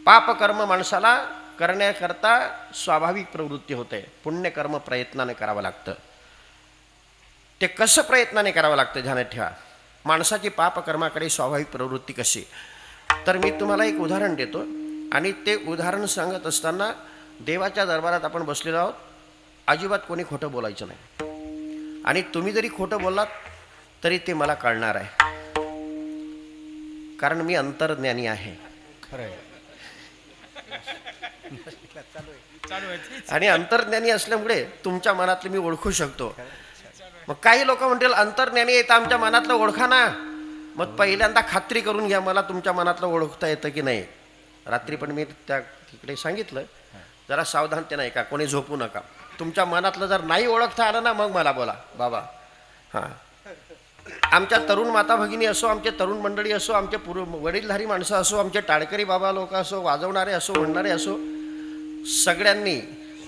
पाप कर्म माणसाला करण्याकरता स्वाभाविक प्रवृत्ती होते, पुण्यकर्म प्रयत्नाने करावं लागतं. ते कसं प्रयत्नाने करावं लागतं ध्यानात ठेवा. माणसाची पापकर्माकडे स्वाभाविक प्रवृत्ती कशी, तर मी तुम्हाला एक उदाहरण देतो आणि ते उदाहरण सांगत असताना देवाच्या दरबारात आपण बसलेलो आहोत, अजिबात कोणी खोटं बोलायचं नाही. आणि तुम्ही जरी खोटं बोललात तरी ते मला कळणार आहे, कारण मी अंतर्ज्ञानी आहे. आणि अंतर्ज्ञानी असल्यामुळे तुमच्या मनातलं मी ओळखू शकतो. मग काही लोक म्हणतील अंतर्ज्ञानी येतं आमच्या मनातलं ओळखा ना. मग पहिल्यांदा खात्री करून घ्या मला तुमच्या मनातलं ओळखता येतं की नाही. रात्री पण मी त्या तिकडे सांगितलं, जरा सावधानतेने ऐका, कोणी झोपू नका. तुमच्या मनातलं जर नाही ओळखता आलं ना मग मला बोला बाबा. हां, आमच्या तरुण माता भगिनी असो, आमचे तरुण मंडळी असो, आमचे वडीलधारी माणसं असो, आमचे टाळकरी बाबा लोक असो, वाजवणारे असो, म्हणणारे असो, सगळ्यांनी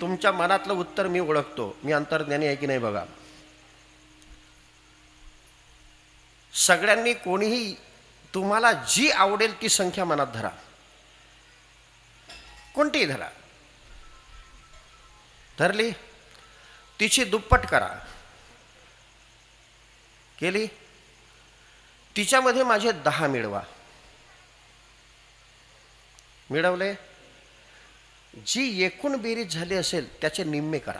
तुमच्या मनातलं उत्तर मी ओळखतो. मी अंतर्ज्ञानी आहे की नाही बघा. सगळ्यांनी कोणीही तुम्हाला जी आवडेल ती संख्या मनात धरा, कोणतीही धरा. धरली, तिची दुप्पट करा. केली. तिच्यामध्ये माझे 10 मिळवा. मिळवले. जी एकूण बेरीज झाली असेल त्याचे निम्मे करा.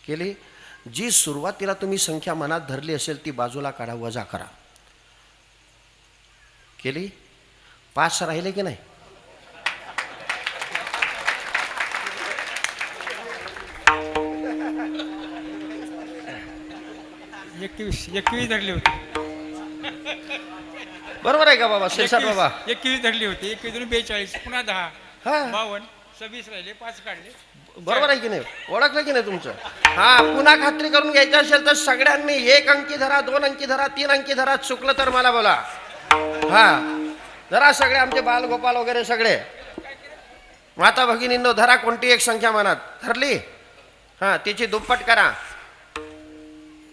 केली. जी सुरुवातीला तुम्ही संख्या मनात धरली असेल ती बाजूला काढा, वजा करा. केली. 5 राहिले की नाही? एकवीस धरली होती. बरोबर आहे का बाबा शेषात बाबा? 21 धरली होती. 21 42 पुन्हा 10 हा 52 26 राहिले, 5 काढले. बरोबर आहे की नाही? ओळखलं की नाही तुमचं? हा पुन्हा खात्री करून घ्यायची असेल तर सगळ्यांनी 1 अंकी धरा, 2 अंकी धरा, 3 अंकी धरा. चुकलं तर मला बोला. हा धरा सगळे, आमचे बालगोपाल वगैरे सगळे माता भगिनींनो धरा. कोणती एक संख्या मनात धरली, हा तिची दुप्पट करा.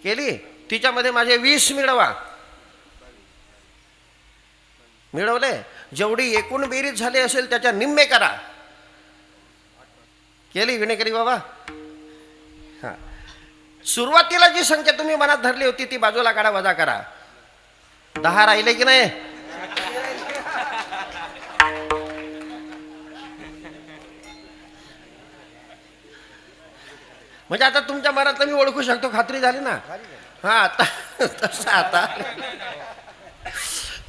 केली. तिच्यामध्ये माझे 20 मिळवा. मिळवले. जेवढी एकूण बेरीज झाली असेल त्याच्या निम्मे करा. केली विणेकरी बाबा? हा सुरुवातीला जी संख्या तुम्ही मनात धरली होती ती बाजूला काढा, वजा करा. 10 राहिले की नाही? म्हणजे आता तुमच्या मनातलं मी ओळखू शकतो. खात्री झाली ना? हा आता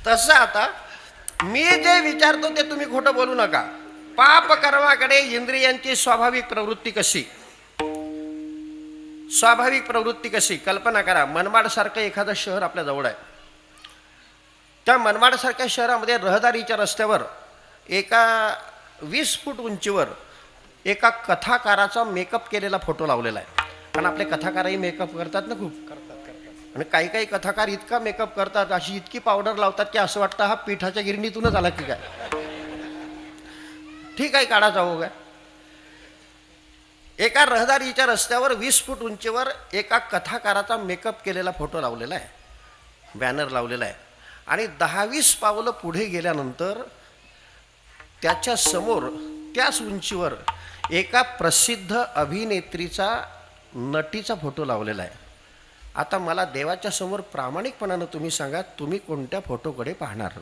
तसं आता मी जे विचारतो ते तुम्ही खोटं बोलू नका. पाप कर्माकडे इंद्रियांची स्वाभाविक प्रवृत्ती कशी? स्वाभाविक प्रवृत्ती कशी? कल्पना करा. मनमाडसारखं एखादं शहर आपल्या जवळ आहे. त्या मनमाडसारख्या शहरामध्ये रहदारीच्या रस्त्यावर एका 20 फूट उंचीवर एका कथाकाराचा मेकअप केलेला फोटो लावलेला आहे. कारण आपले कथाकारही मेकअप करतात ना खूप. आणि काही काही कथाकार इतका मेकअप करतात, अशी इतकी पावडर लावतात की असं वाटतं हा पिठाच्या गिरणीतूनच आला की काय. ठीक आहे, काढा जाऊ काय. एका रहदारीच्या रस्त्यावर 20 फूट उंचीवर एका कथाकाराचा मेकअप केलेला फोटो लावलेला आहे, बॅनर लावलेला आहे. आणि 10-20 पावलं पुढे गेल्यानंतर त्याच्या समोर त्याच उंचीवर एका प्रसिद्ध अभिनेत्रीचा, नटीचा फोटो लावलेला आहे. आता मला देवाच्या समोर प्रामाणिकपणानं तुम्ही सांगा, तुम्ही कोणत्या फोटोकडे पाहणार?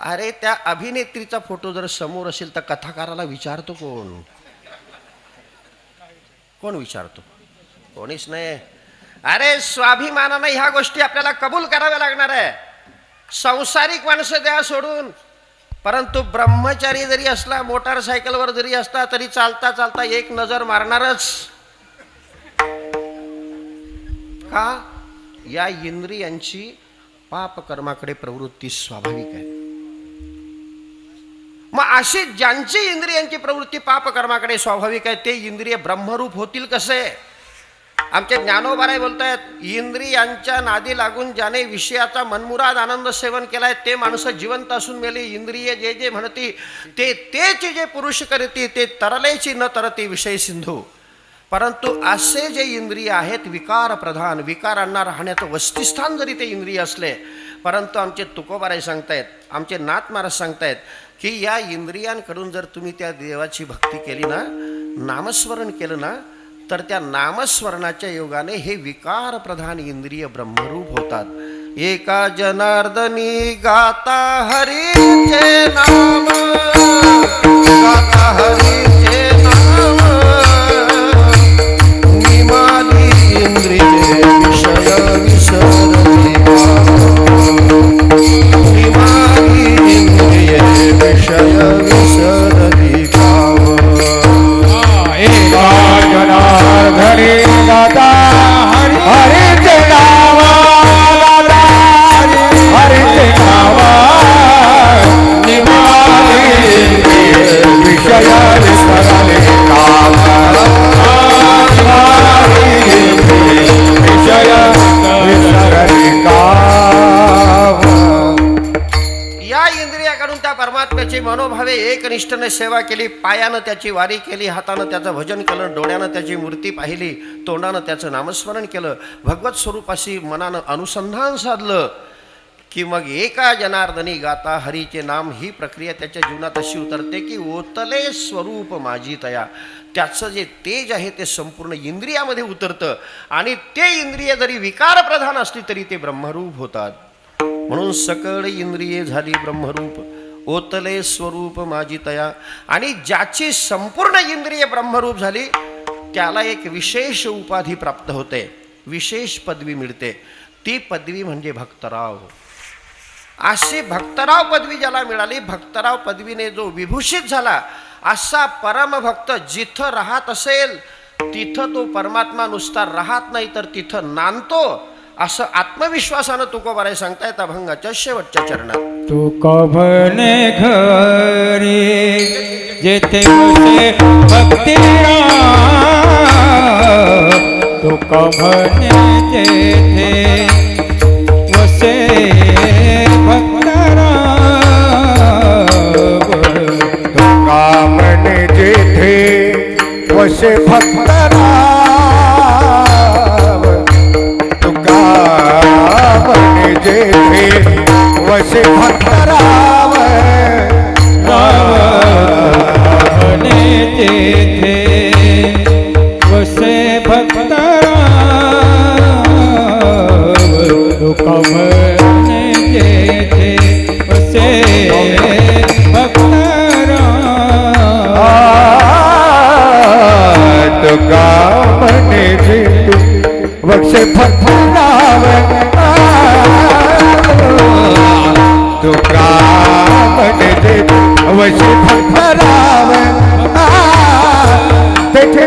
अरे त्या अभिनेत्रीचा फोटो जर समोर असेल तर कथाकाराला विचारतो कोण? कोण विचारतो? कोणीच नाही. अरे स्वाभिमानानं ह्या गोष्टी आपल्याला कबूल कराव्या लागणार आहे. संसारिक माणसं द्या सोडून, परंतु ब्रह्मचारी जरी असला, मोटारसायकलवर जरी असला तरी चालता चालता एक नजर मारणारच. का? या इंद्रियांची पापकर्माकडे प्रवृत्ती स्वाभाविक आहे. मग अशी ज्यांची इंद्रियांची प्रवृत्ती पापकर्माकडे स्वाभाविक आहे ते इंद्रिय ब्रह्मरूप होतील कसे? आमचे ज्ञानोबाराय बोलतायत, इंद्रियांच्या नादी लागून ज्याने विषयाचा मनमुराद आनंद सेवन केलाय ते माणसं जिवंत असून मेली. इंद्रिय जे जे म्हणती ते तेच जे पुरुष करती, ते तरलेची न तरती विषय सिंधू. परंतु असे जे इंद्रिय आहेत विकार प्रधान, विकारांना राहण्याचं वस्तिस्थान जरी ते इंद्रिय असले, परंतु आमचे तुकोबाराय सांगतायत, आमचे नाथ महाराज सांगतायत की या इंद्रियांकडून जर तुम्ही त्या देवाची भक्ती केली ना, नामस्मरण केलं ना, तर त्या नामस्मरणाच्या योगाने हे विकार प्रधान इंद्रिय ब्रह्मरूप होतात. एका जनार्दनी गाता हरीचे नाम, गाता हरीचे नाम, निमाली इंद्रिये विषय विसरती निमाली इंद्रिये विषय विसरती जनार्दनी गाता हरीचे नाम, गाता हरीचे नाम, निमाली विषय विसरले काम, विषय विसरले काम. या इंद्रियाकडून त्या परमात्म्याची मनोभावे एकनिष्ठेने सेवा केली. पायानं त्याची वारी केली, हातानं त्याचं भजन केलं, डोळ्यानं त्याची मूर्ती पाहिली, तोंडानं त्याचं नामस्मरण केलं, भगवत स्वरूपाशी मनानं अनुसंधान साधलं. की मग एका जनार्दनी गाता हरीचे नाम, ही प्रक्रिया त्याच्या जीवनात अशी उतरते की ओतले स्वरूप माझी तया. त्याचं जे तेज आहे ते संपूर्ण इंद्रियामध्ये उतरतं आणि ते इंद्रिय जरी विकारप्रधान असली तरी ते ब्रह्मरूप होतात. म्हणून सकळ इंद्रिये झाली ब्रह्मरूप, ओतले स्वरूप माझी तया. आणि ज्याची संपूर्ण इंद्रिय ब्रह्मरूप झाली त्याला एक विशेष उपाधी प्राप्त होते, विशेष पदवी मिळते. ती पदवी म्हणजे भक्तराव. अशी भक्तराव पदवी ज्याला मिळाली, भक्तराव पदवीने जो विभूषित झाला, असा परमभक्त जिथं राहत असेल तिथं तो परमात्मा नुसता राहत नाही तर तिथं नांदतो, असं आत्मविश्वासानं तुकोबाराय सांगतायत अभंगाच्या शेवटच्या चरणात. तुका म्हणे घरी जेथे बसे भक्तिराव, तुका म्हणे जेथे वसे भक्तराव. तुका म्हणे जेथे वसे भक्तराव, तुका म्हणे जेथे वसे भक्तराव. म्हणे जेथे वसे भक्तराव, तुका म्हणे जेथे वसे भक्तराव. तुका म्हणे जेथे वसे भक्तराव, तुका म्हणे जेथे वसे भक्तराव. तेथे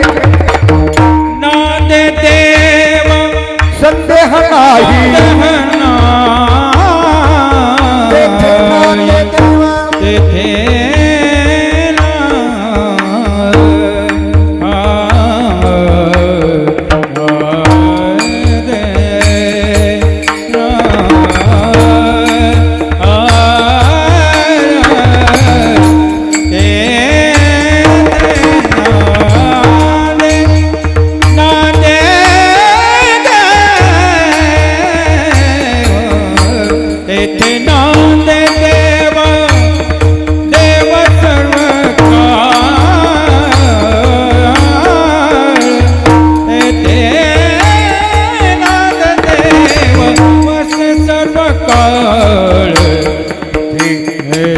नाद देव संदेह नाही, तेथे नाद देव तेथे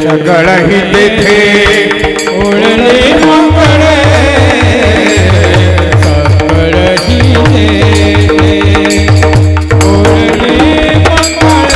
सगळही तेथे ओळले मंगळे, सगळही तेथे ओळले मंगळे.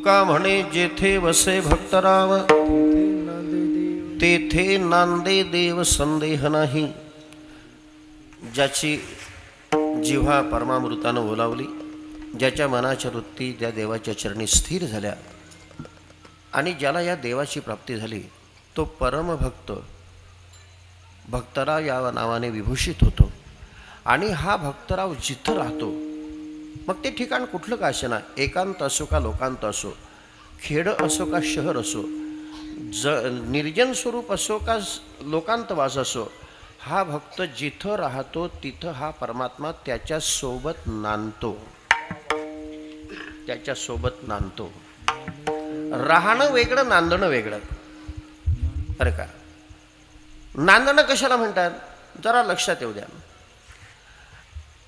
तुका म्हणे जेथे वसे भक्तराव तेथे नांदे देव संदेह नाही. ज्याची जिव्हा परमामृतानं ओलावली, ज्याच्या मनाच्या वृत्ती त्या देवाच्या चरणी स्थिर झाल्या आणि ज्याला या देवाची प्राप्ती झाली, तो परमभक्त भक्तराव या नावाने विभूषित होतो. आणि हा भक्तराव जिथं राहतो, मग ते ठिकाण कुठलं का असेना, एकांत असो का लोकांत असो, खेड असो का शहर असो, निर्जन स्वरूप असो का लोकांत वास असो, हा भक्त जिथं राहतो तिथं हा परमात्मा त्याच्यासोबत नांदतो, त्याच्यासोबत नांदतो. राहणं वेगळं, नांदणं वेगळं. अरे का नांदणं कशाला म्हणतात, जरा लक्षात येऊ द्या.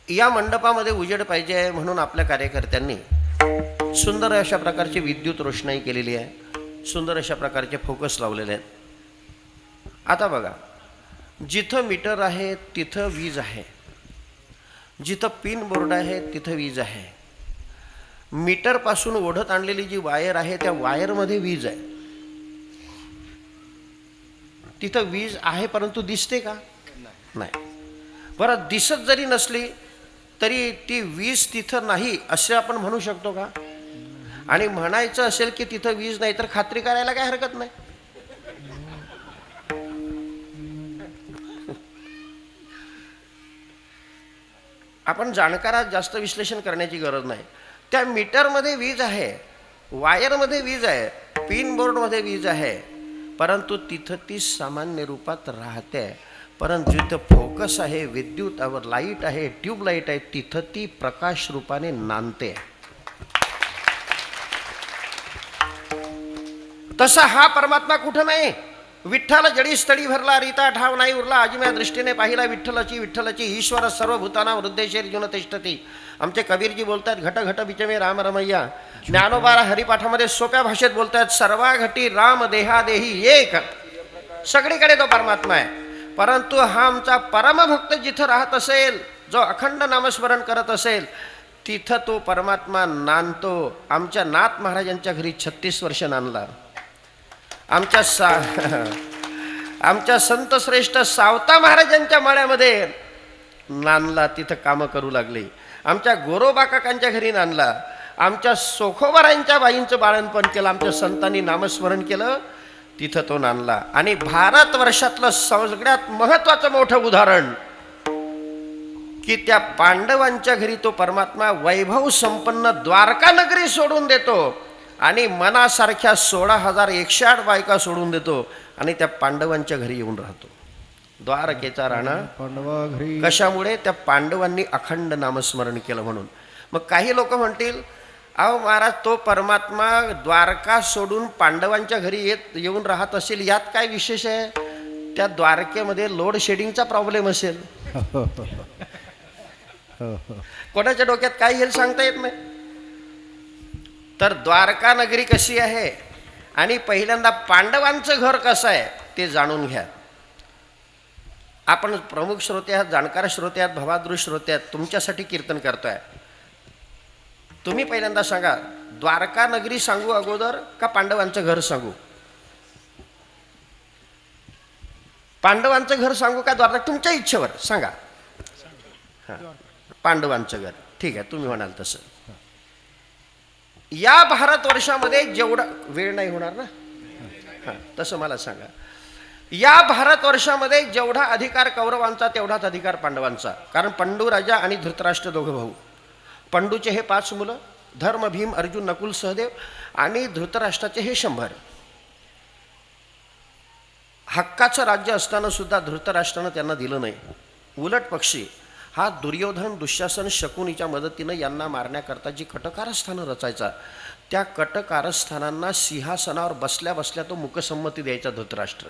या मंडपामध्ये उजेड पाहिजे म्हणून आपल्या कार्यकर्त्यांनी सुंदर अशा प्रकारची विद्युत रोषणाई केलेली आहे, सुंदर अशा प्रकारचे फोकस लावलेले आहेत. आता बघा, जिथं मीटर आहे तिथं वीज आहे, जिथं पिन बोर्ड आहे तिथं वीज आहे. मीटरपासून ओढत आणलेली जी वायर आहे त्या वायरमध्ये वीज आहे. तिथं वीज आहे परंतु दिसते का, नाही. बरं, दिसत जरी नसली तरी ती वीज तिथं नाही असे आपण म्हणू शकतो का? आणि म्हणायचं असेल की तिथं वीज नाही तर खात्री करायला काय हरकत नाही. आपण जाणकारात जास्त विश्लेषण करण्याची गरज नाही. त्या मीटरमध्ये वीज आहे, वायरमध्ये वीज आहे, पिन बोर्डमध्ये वीज आहे, परंतु तिथं ती सामान्य रूपात राहते. परंतु जिथं फोकस आहे, विद्युत लाईट आहे, ट्यूबलाईट आहे, तिथं ती प्रकाश रूपाने नांदते. तसा हा परमात्मा कुठं नाही. विठ्ठल जडी स्थळी भरला, रीता ठाव नाही उरला, अजिम्या दृष्टीने पाहिला विठ्ठलाची ईश्वर सर्वभूताना वृद्धेशेर जीवन तिष्ठती. आमचे कबीरजी बोलतात, घट घट बिचमे राम रमैया. ज्ञानोबा हरिपाठामध्ये सोप्या भाषेत बोलतात, सर्वा घटी राम देहादेही एक. सगळीकडे तो परमात्मा आहे. परंतु हा आमचा परमभक्त जिथं राहत असेल, जो अखंड नामस्मरण करत असेल, तिथं तो परमात्मा नांदतो. आमच्या नाथ महाराजांच्या घरी 36 वर्ष नांदला. आमच्या संत श्रेष्ठ सावता महाराजांच्या माळ्यामध्ये नांदला, तिथं कामं करू लागले. आमच्या गोरोबा काकांच्या घरी नांदला. आमच्या सोखोबारांच्या बाईंचं बाळणपण केलं, आमच्या संतांनी नामस्मरण केलं, तिथं तो नांदला. आणि भारतवर्षातलं सगळ्यात महत्वाचं मोठं उदाहरण की त्या पांडवांच्या घरी तो परमात्मा वैभव संपन्न द्वारका नगरी सोडून देतो आणि मनासारख्या 16,108 बायका सोडून देतो आणि त्या पांडवांच्या घरी येऊन राहतो. द्वारकेचा राणा कशामुळे? त्या पांडवांनी अखंड नामस्मरण केलं म्हणून. मग काही लोक म्हणतील, अहो महाराज, तो परमात्मा द्वारका सोडून पांडवांच्या घरी येऊन राहत असेल, यात काय विशेष आहे? त्या द्वारकेमध्ये लोड शेडिंगचा प्रॉब्लेम असेल. कोणाच्या डोक्यात काय येईल सांगता येत नाही. तर द्वारका नगरी कशी आहे आणि पहिल्यांदा पांडवांचं घर कसं आहे ते जाणून घ्या. आपण प्रमुख श्रोते आहात, जाणकार श्रोते आहात, भवादृ श्रोते आहात, तुमच्यासाठी कीर्तन करतोय. तुम्ही पहिल्यांदा सांगा, द्वारका नगरी सांगू अगोदर का पांडवांचं घर सांगू? पांडवांचं घर सांगू का द्वारका? तुमच्या इच्छेवर सांगा. पांडवांचं घर, ठीक आहे, तुम्ही म्हणाल तसं. या भारतवर्षामध्ये जेवढा वेळ नाही होणार ना, हां तसं मला सांगा. या भारतवर्षामध्ये जेवढा अधिकार कौरवांचा तेवढाच अधिकार पांडवांचा. कारण पंडू राजा आणि धृतराष्ट्र दोघं भाऊ. पंडूचे हे 5 मुलं, धर्म, भीम, अर्जुन, नकुल, सहदेव, आणि धृतराष्ट्राचे हे 100. हक्काचं राज्य असताना सुद्धा धृतराष्ट्रानं त्यांना दिलं नाही. उलट पक्षी हा दुर्योधन, दुःशासन, शकुनीच्या मदतीनं यांना मारण्याकरता जी कटकारस्थानं रचायचा, त्या कटकारस्थानांना सिंहासनावर बसल्या बसल्या तो मुकसंमती द्यायचा धृतराष्ट्र.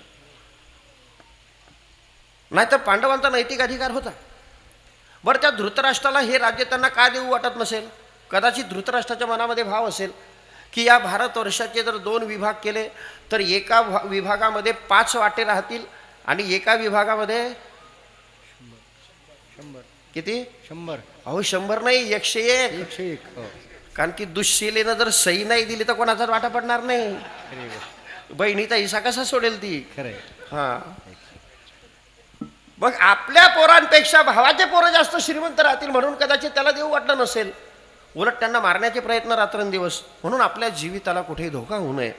नाहीतर पांडवांचा नैतिक अधिकार होता. बरं, त्या धृतराष्ट्राला हे राज्य त्यांना का देऊ वाटत नसेल? कदाचित धृतराष्ट्राच्या मनामध्ये भाव असेल की या भारतवर्षाचे जर 2 विभाग केले तर एका विभागामध्ये 5 वाटे राहतील आणि एका विभागामध्ये 100. किती? 100. अहो 100 नाही, 101. कारण की दुश्शीलेनं जर सही नाही दिली तर कोणाचाच वाटा पडणार नाही. बहिणीचा हिस्सा कसा सोडेल ती. खरंय. हा, मग आपल्या पोरांपेक्षा भावाचे पोरं जास्त श्रीमंत राहतील म्हणून कदाचित त्याला देऊ वाटलं नसेल, उलट त्यांना मारण्याचे प्रयत्न रात्रंदिवस. म्हणून आपल्या जीविताला कुठेही धोका होऊ नये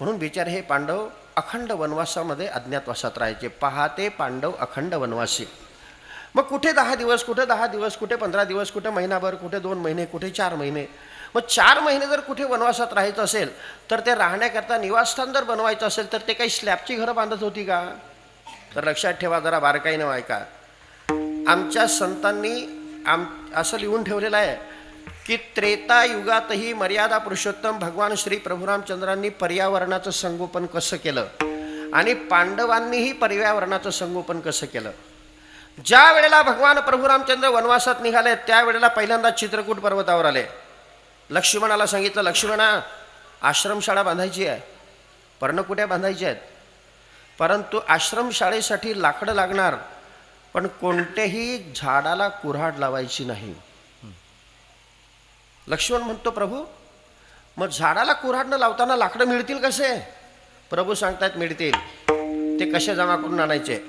म्हणून बिचारे हे पांडव अखंड वनवासामध्ये अज्ञातवासात राहायचे. पहाते पांडव अखंड वनवासी. मग कुठे 10 दिवस, कुठे 10 दिवस, कुठे 15 दिवस, कुठे महिनाभर, कुठे 2 महिने, कुठे 4 महिने. मग 4 महिने जर कुठे वनवासात राहायचं असेल तर ते राहण्याकरता निवासस्थान जर बनवायचं असेल तर ते काही स्लॅबची घरं बांधत होती का? तर लक्षात ठेवा, जरा बारकाईनं ऐका. आमच्या संतांनी असं लिहून ठेवलेलं आहे की त्रेता युगातही मर्यादा पुरुषोत्तम भगवान श्री प्रभू रामचंद्रांनी पर्यावरणाचं संगोपन कसं केलं आणि पांडवांनीही पर्यावरणाचं संगोपन कसं केलं. ज्या वेळेला भगवान प्रभू रामचंद्र वनवासात निघाले त्यावेळेला पहिल्यांदा चित्रकूट पर्वतावर आले. लक्ष्मणाला सांगितलं, लक्ष्मणा आश्रमशाळा बांधायची आहे, पर्णकुट्या बांधायच्या आहेत, परंतु आश्रमशाळेसाठी लाकडं लागणार, पण कोणत्याही झाडाला कुऱ्हाड लावायची नाही. लक्ष्मण म्हणतो, प्रभू मग झाडाला कुऱ्हाड न लावताना लाकडं मिळतील कसे? प्रभू सांगतात, मिळतील. ते कसे जमा करून आणायचे?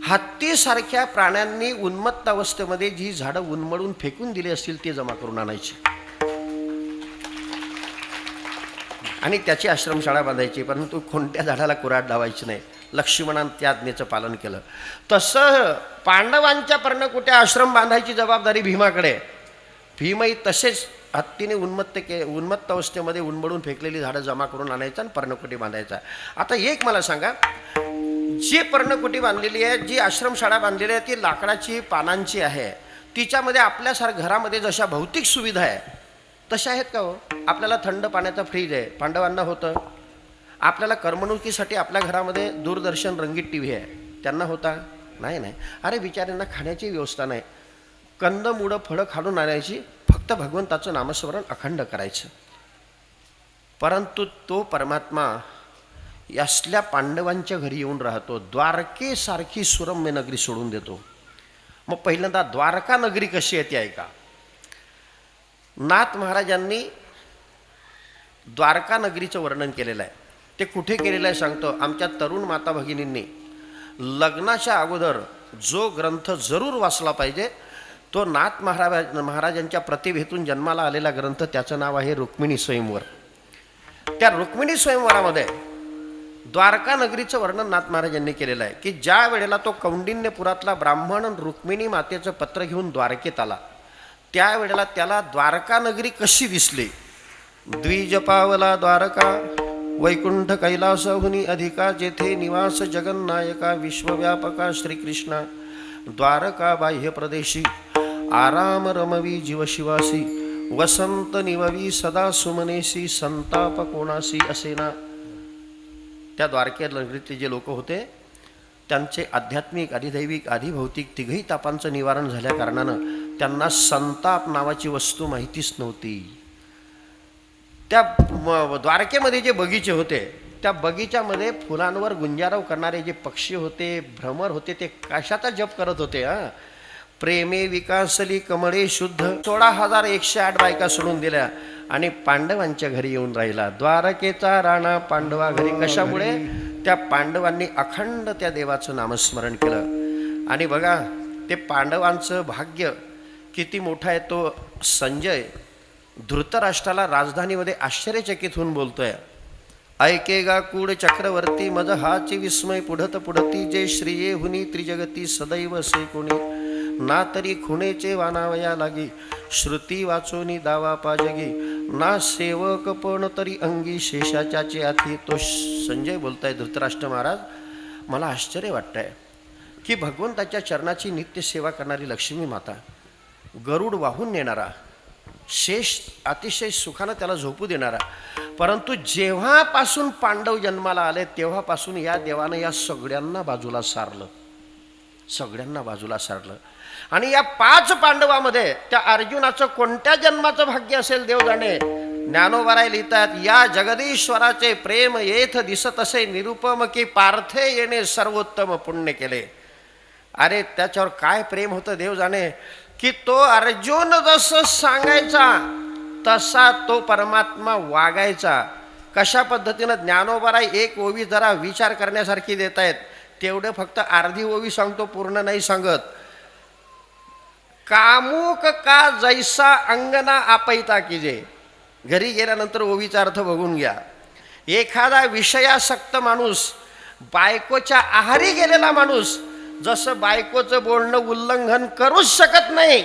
हत्तीसारख्या प्राण्यांनी उन्मत्त अवस्थेमध्ये जी झाडं उन्मळून फेकून दिली असतील ते जमा करून आणायची आणि त्याची आश्रमशाळा बांधायची, परंतु कोणत्या झाडाला कुऱ्हाड लावायची नाही. लक्ष्मणानं त्या आज्ञेचं पालन केलं. तसं पांडवांच्या पर्णकुट्या आश्रम बांधायची जबाबदारी भीमाकडे. भीमही तसेच हत्तीने उन्मत्त अवस्थेमध्ये उन्मळून फेकलेली झाडं जमा करून आणायचं आणि पर्णकुटी बांधायचा. आता एक मला सांगा, जी पर्णकुटी बांधलेली आहे, जी आश्रमशाळा बांधलेली आहे, ती लाकडाची पानांची आहे. तिच्यामध्ये आपल्यासारख्या घरामध्ये जशा भौतिक सुविधा आहे तशा आहेत का हो? आपल्याला थंड पाण्याचा फ्रीज आहे, पांडवांना होतं. आपल्याला करमणुकीसाठी आपल्या घरामध्ये दूरदर्शन रंगीत TV आहे, त्यांना होता नाही. नाही, अरे बिचाऱ्यांना खाण्याची व्यवस्था नाही. कंदमुळं फळं खालून आणायची, फक्त भगवंताचं नामस्मरण अखंड करायचं. परंतु तो परमात्मा यासल्या पांडवांच्या घरी येऊन राहतो. द्वारकेसारखी सुरम्य नगरी सोडून देतो. मग पहिल्यांदा द्वारका नगरी कशी आहे ती ऐका. नाथ महाराजांनी द्वारका नगरीचं वर्णन केलेलं आहे. ते कुठे केलेलं आहे सांगतो. आमच्या तरुण माता भगिनींनी लग्नाच्या अगोदर जो ग्रंथ जरूर वाचला पाहिजे तो नाथ महाराजांच्या प्रतिभेतून जन्माला आलेला ग्रंथ, त्याचं नाव आहे रुक्मिणी स्वयंवर. त्या रुक्मिणी स्वयंवरामध्ये द्वारका नगरीचं वर्णन नाथ महाराजांनी केलेलं आहे की ज्या वेळेला तो कौंडिन्यपुरातला ब्राह्मण रुक्मिणी मातेचं पत्र घेऊन द्वारकेत आला त्यावेळेला त्याला द्वारका नगरी कशी दिसली. द्विज पावला द्वारका वैकुंठ कैलासहुनी अधिका, जेथे निवास जगन्नायका विश्वव्यापका श्रीकृष्णा. द्वारका बाह्य प्रदेशी आराम रमवी जीवशिवासी, वसंत निववी सदा सुमनेसी, संताप कोणासी असेना. त्या द्वारके नगरीतले जे लोक होते त्यांचे आध्यात्मिक, अधिदैविक, अधिभौतिक तिघही तापांचं निवारण झाल्या कारणानं त्यांना संताप नावाची वस्तू माहितीच नव्हती. त्या द्वारकेमध्ये जे बगीचे होते त्या बगीच्यामध्ये फुलांवर गुंजारव करणारे जे पक्षी होते, भ्रमर होते, ते कशाचा जप करत होते. प्रेमे विकासली कमळे शुद्ध. 16,108 बायका सोडून दिल्या आणि पांडवांच्या घरी येऊन राहिला. द्वारकेचा राणा पांडवा घरी. कशामुळे? त्या पांडवांनी अखंड त्या देवाचं नामस्मरण केलं. आणि बघा ते पांडवांचं भाग्य किती मोठं आहे. तो संजय धृतराष्ट्राला राजधानीमध्ये आश्चर्यचकित होऊन बोलतोय, ऐकेगा कूड चक्रवर्ती मज हाची विस्मय पुढत पुढती, जे श्रिये हुनी त्रिजगती सदैव से कोणी, ना तरी खुणेचे वानावया लागी, श्रुती वाचोनी दावा पाजगी, ना सेवक पण तरी अंगी शेषाच्याचे आथी. तो संजय बोलताय, धृतराष्ट्र महाराज मला आश्चर्य वाटतंय की भगवंताच्या चरणाची नित्य सेवा करणारी लक्ष्मी माता, गरुड वाहून नेणारा, शेष अतिशय सुखानं त्याला झोपू देणारा, परंतु जेव्हापासून पांडव जन्माला आले तेव्हापासून या देवानं या सगळ्यांना बाजूला सारलं, सगळ्यांना बाजूला सारलं. आणि या 5 पांडवामध्ये त्या अर्जुनाचं कोणत्या जन्माचं भाग्य असेल देव जाणे. ज्ञानोबाराय लिहितात, या जगदीश्वराचे प्रेम येथ दिसत असे निरुपम की पार्थे येणे सर्वोत्तम पुण्य केले. अरे त्याच्यावर काय प्रेम होतं देव जाणे की तो अर्जुन जसं सांगायचा तसा तो परमात्मा वागायचा. कशा पद्धतीनं ज्ञानोबाला एक ओवी जरा विचार करण्यासारखी देत आहेत, तेवढं फक्त अर्धी ओवी सांगतो, पूर्ण नाही सांगत. कामुक का जैसा अंगना आपैता कीजे. घरी गेल्यानंतर ओवीचा अर्थ बघून घ्या. एखादा विषयासक्त माणूस, बायकोच्या आहारी गेलेला माणूस, जसं बायकोचं बोलणं उल्लंघन करूच शकत नाही,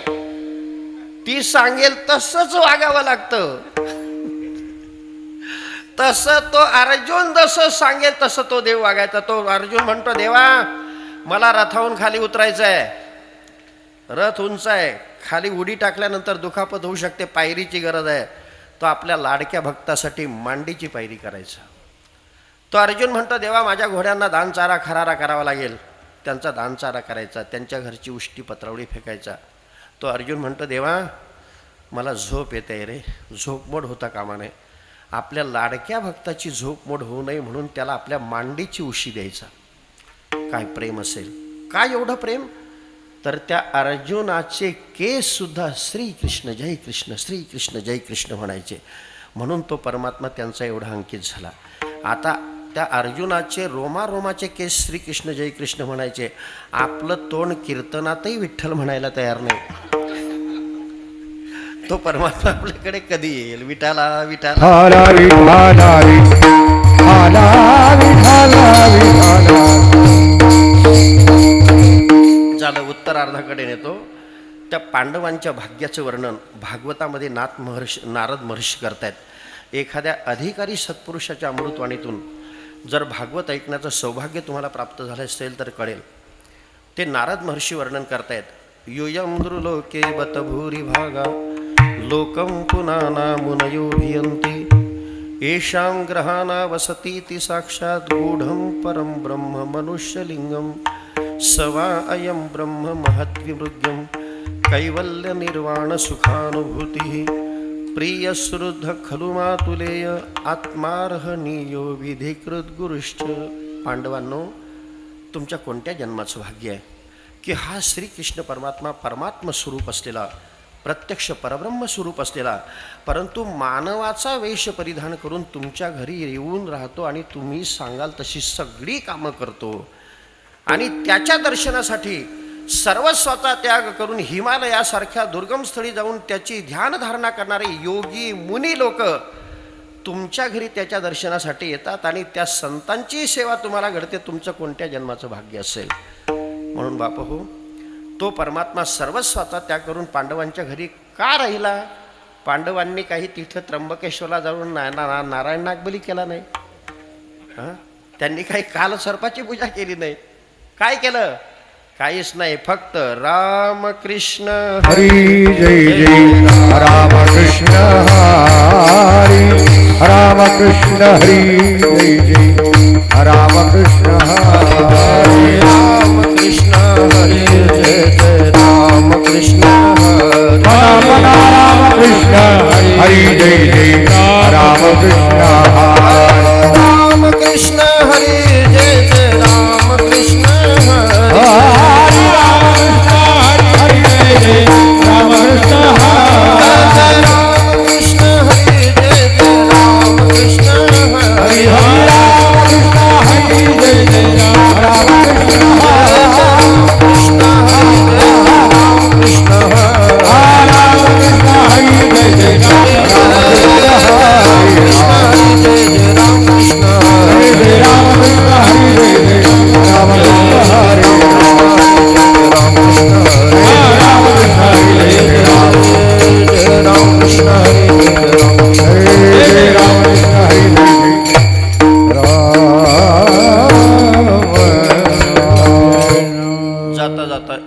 ती सांगेल तसंच वागावं लागतं. तसं तो अर्जुन जसं सांगेल तसं तो देव वागायचा. तो अर्जुन म्हणतो, देवा मला रथावून खाली उतरायचं आहे, रथ उंच आहे, खाली उडी टाकल्यानंतर दुखापत होऊ शकते, पायरीची गरज आहे. तो आपल्या लाडक्या भक्तासाठी मांडीची पायरी करायचा. तो अर्जुन म्हणतो, देवा माझ्या घोड्यांना दानचारा खरारा करावा लागेल, त्यांचा दानचारा करायचा, त्यांच्या घरची उष्टी पत्रावळी फेकायचा. तो अर्जुन म्हणतो, देवा मला झोप येते रे, झोपमोड होता कामा नये. आपल्या लाडक्या भक्ताची झोपमोड होऊ नये म्हणून त्याला आपल्या मांडीची उशी द्यायचा. काय प्रेम असेल, काय एवढं प्रेम. तर त्या अर्जुनाचे केस सुद्धा श्रीकृष्ण जय कृष्ण, श्रीकृष्ण जय कृष्ण म्हणायचे. म्हणून तो परमात्मा त्यांचा एवढा अंकित झाला. आता त्या अर्जुनाचे रोमारोमाचे केस श्रीकृष्ण जय कृष्ण म्हणायचे. आपलं तोंड कीर्तनातही विठ्ठल म्हणायला तयार नाही. तो परमात्मा आपल्याकडे कधी येईल. विठाला विठाला विठाला विठाला विठाला विठाला विठाला. झालं. उत्तरार्धाकडे नेतो. त्या पांडवांच्या भाग्याचं वर्णन भागवतामध्ये नारद महर्षी करतायत. एखाद्या अधिकारी सत्पुरुषाच्या अमृतवाणीतून जर भागवत ऐकण्याचं सौभाग्य तुम्हाला प्राप्त झालं असेल तर कळेल. ते नारद महर्षी वर्णन करतायत. यूयं नृलोके बत भूरि भागा लोकं पुनाना मुनयो भियन्ति येषां ग्रहाणा वसतीति साक्षात् गूढं परं ब्रह्म मनुष्यलिंगं स वा अयं ब्रह्म महद्विमृग्यं कैवल्य निर्वाण सुखानुभूतिः प्रियश्रुद्ध खलु मातुलेय आत्मार्हनीयो विधिकृत गुरुश्च. पांडवांनो, तुमच्या कोणत्या जन्माचं भाग्य आहे की हा श्रीकृष्ण परमात्मा परमात्म स्वरूप असलेला, प्रत्यक्ष परब्रह्म स्वरूप असलेला, परंतु मानवाचा वेश परिधान करून तुमच्या घरी येऊन राहतो आणि तुम्ही सांगाल तशी सगळी कामं करतो. आणि त्याच्या दर्शनासाठी सर्वस्वाचा त्याग करून हिमालयासारख्या दुर्गम स्थळी जाऊन त्याची ध्यानधारणा करणारे योगी मुनी लोक तुमच्या घरी त्याच्या दर्शनासाठी येतात आणि त्या संतांची सेवा तुम्हाला घडते. तुमचं कोणत्या जन्माचं भाग्य असेल. म्हणून बापा हो, तो परमात्मा सर्वस्वाचा त्याग करून पांडवांच्या घरी का राहिला. पांडवांनी काही तिथं त्र्यंबकेश्वरला जाऊन नारायण नागबली केला नाही. त्यांनी काही काल सर्पाची पूजा केली नाही. काय केलं, काहीच नाही. फक्त रामकृष्ण हरी जय जय रामकृष्ण हरी रामकृष्ण हरी जय जय रामकृष्ण हरी रामकृष्ण हरी जय जय रामकृष्ण रामकृष्ण हरी जय जय रामकृष्ण रामकृष्ण हरी जय जय रामकृष्ण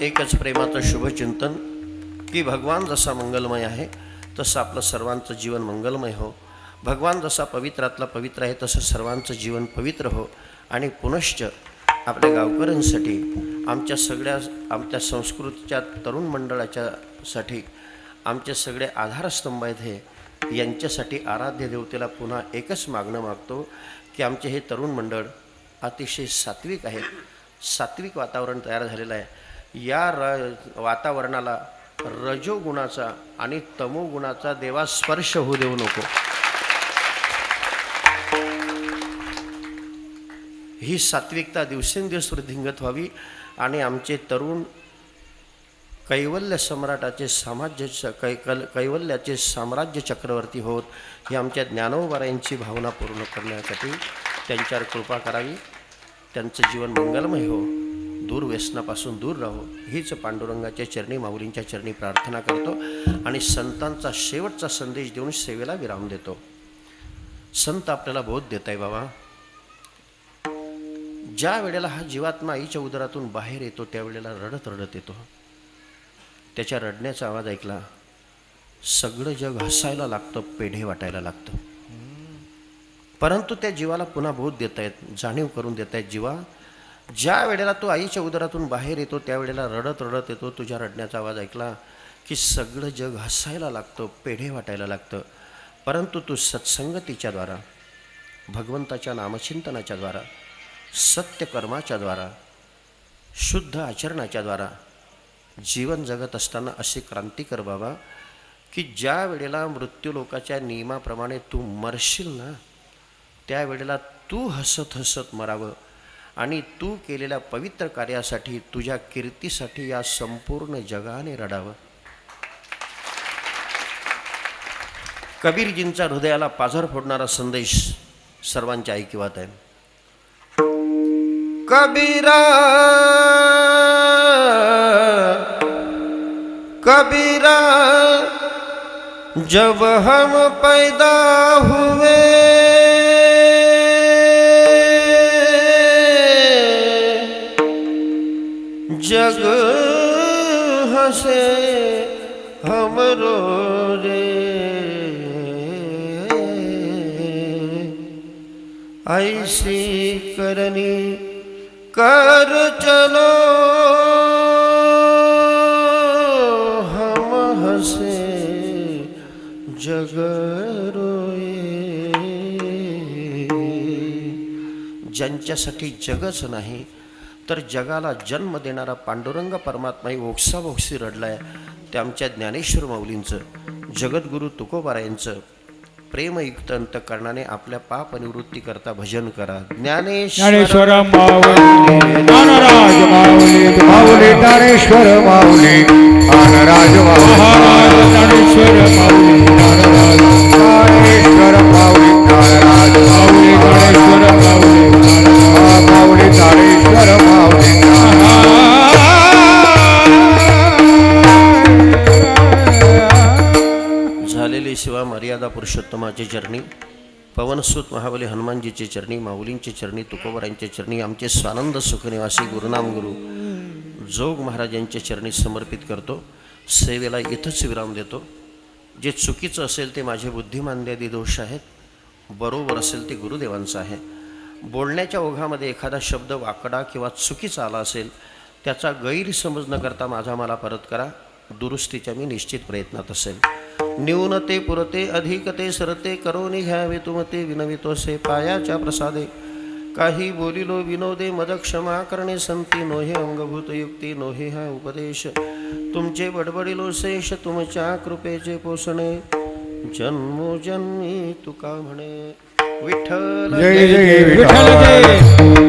एकच प्रेमाचं शुभचिंतन की भगवान जसा मंगलमय आहे तसं आपलं सर्वांचं जीवन मंगलमय हो. भगवान जसा पवित्रातला पवित्र आहे तसं सर्वांचं जीवन पवित्र हो. आणि पुनश्च आपल्या गावकऱ्यांसाठी, आमच्या संस्कृतीच्या तरुण मंडळाच्यासाठी आमचे सगळे आधारस्तंभ आहेत हे, यांच्यासाठी आराध्य देवतेला पुन्हा एकच मागणं मागतो की आमचे हे तरुण मंडळ अतिशय सात्विक आहेत. सात्विक वातावरण तयार झालेलं आहे. या वातावरणाला रजोगुणाचा आणि तमोगुणाचा देवा स्पर्श होऊ देऊ नको. ही सात्विकता दिवसेंदिवस वृद्धिंगत व्हावी आणि आमचे तरुण कैवल्य सम्राटाचे कैवल्याचे साम्राज्य चक्रवर्ती होत ही आमच्या ज्ञानोबारायांची भावना पूर्ण करण्यासाठी त्यांच्यावर कृपा करावी. त्यांचं जीवन मंगलमय हो, दूर व्यसनापासून दूर राहो हीच पांडुरंगाच्या चरणी माऊलींच्या चरणी प्रार्थना करतो आणि संतांचा शेवटचा संदेश देऊन सेवेला विराम देतो. संत आपल्याला बोध देत आहे बाबा, ज्या वेळेला हा जीवात्मा आईच्या उदरातून बाहेर येतो त्यावेळेला रडत रडत येतो. त्याच्या रडण्याचा आवाज ऐकला सगळं जग हसायला लागतं, पेढे वाटायला लागतं. परंतु त्या जीवाला पुन्हा बोध देत आहेत, जाणीव करून देत आहेत, जीवा ज्या वेळेला तो आईच्या उदरातून बाहेर येतो त्यावेळेला रडत रडत येतो. तुझ्या रडण्याचा आवाज ऐकला की सगळं जग हसायला लागतं, पेढे वाटायला लागतं. परंतु तू सत्संगतीच्या द्वारा, भगवंताच्या नामचिंतनाच्या द्वारा, सत्यकर्माच्या द्वारा, शुद्ध आचरणाच्या द्वारा जीवन जगत असताना अशी क्रांती कर बाबा की ज्या वेळेला मृत्यूलोकाच्या नियमाप्रमाणे तू मरशील ना त्यावेळेला तू हसत हसत मरावं आणि तू केलेल्या पवित्र कार्यासाठी, तुझ्या कीर्तीसाठी या संपूर्ण जगाने रडावं. कबीरजींचा हृदयाला पाझर फोडणारा संदेश सर्वांच्या ऐकिवात आहे. कबीरा कबीरा जब हम पैदा हुए जग हंसे हम रोए ऐसी करनी कर चलो हम हंसे जग रोए. ज्यांच्यासाठी जगच नाही तर जगाला जन्म देणारा पांडुरंग परमात्माही ओक्साबोक्सी रडलाय ते आमच्या ज्ञानेश्वर माऊलींचं, जगद्गुरू तुकोबारायांचं प्रेमयुक्त अंतःकरणाने आपल्या पाप निवृत्ती करता भजन करा. ज्ञानेश्वर माऊली ज्ञानराज माऊली माऊली ज्ञानेश्वर माऊली ज्ञानराज महाराज ज्ञानेश्वर माऊली ज्ञानराज ज्ञानेश्वर माऊली ज्ञानराज माऊली ज्ञानेश्वर माऊली माऊली ज्ञानेश्वर माऊली झालेली सेवा मर्यादा पुरुषोत्तमाचे चरणी, पवनसूत महाबली हनुमानजीचे चरणी, माऊलींचे चरणी, तुकोबारांचे चरणी, आमचे स्वानंद सुखनिवासी गुरुनाम गुरु जोग महाराजांच्या चरणी समर्पित करतो. सेवेला इथंच विराम देतो. जे चुकीचं असेल ते माझे बुद्धिमांद्यादी दोष आहेत, बरोबर असेल ते गुरुदेवांचं आहे. बोलण्याच्या ओघामध्ये एखादा शब्द वाकडा किंवा चुकीचा आला असेल त्याचा गैरसमज न करता माझा मला परत करा. दुरुस्तीच्या मी निश्चित प्रयत्नात असेल. न्यूनते पुरते अधिकते सरते करोनी घ्यावे तुमते विनवितोसे पायाच्या प्रसादे काही बोलिलो विनोदे मद क्षमा करणे संती नोहे अंगभूत युक्ती नोहे हा उपदेश तुमचे बडबडिलो शेष तुमच्या कृपेचे पोषणे जन्मोजन्मी तुका म्हणे. विठ्ठल जय जय विठ्ठल जय.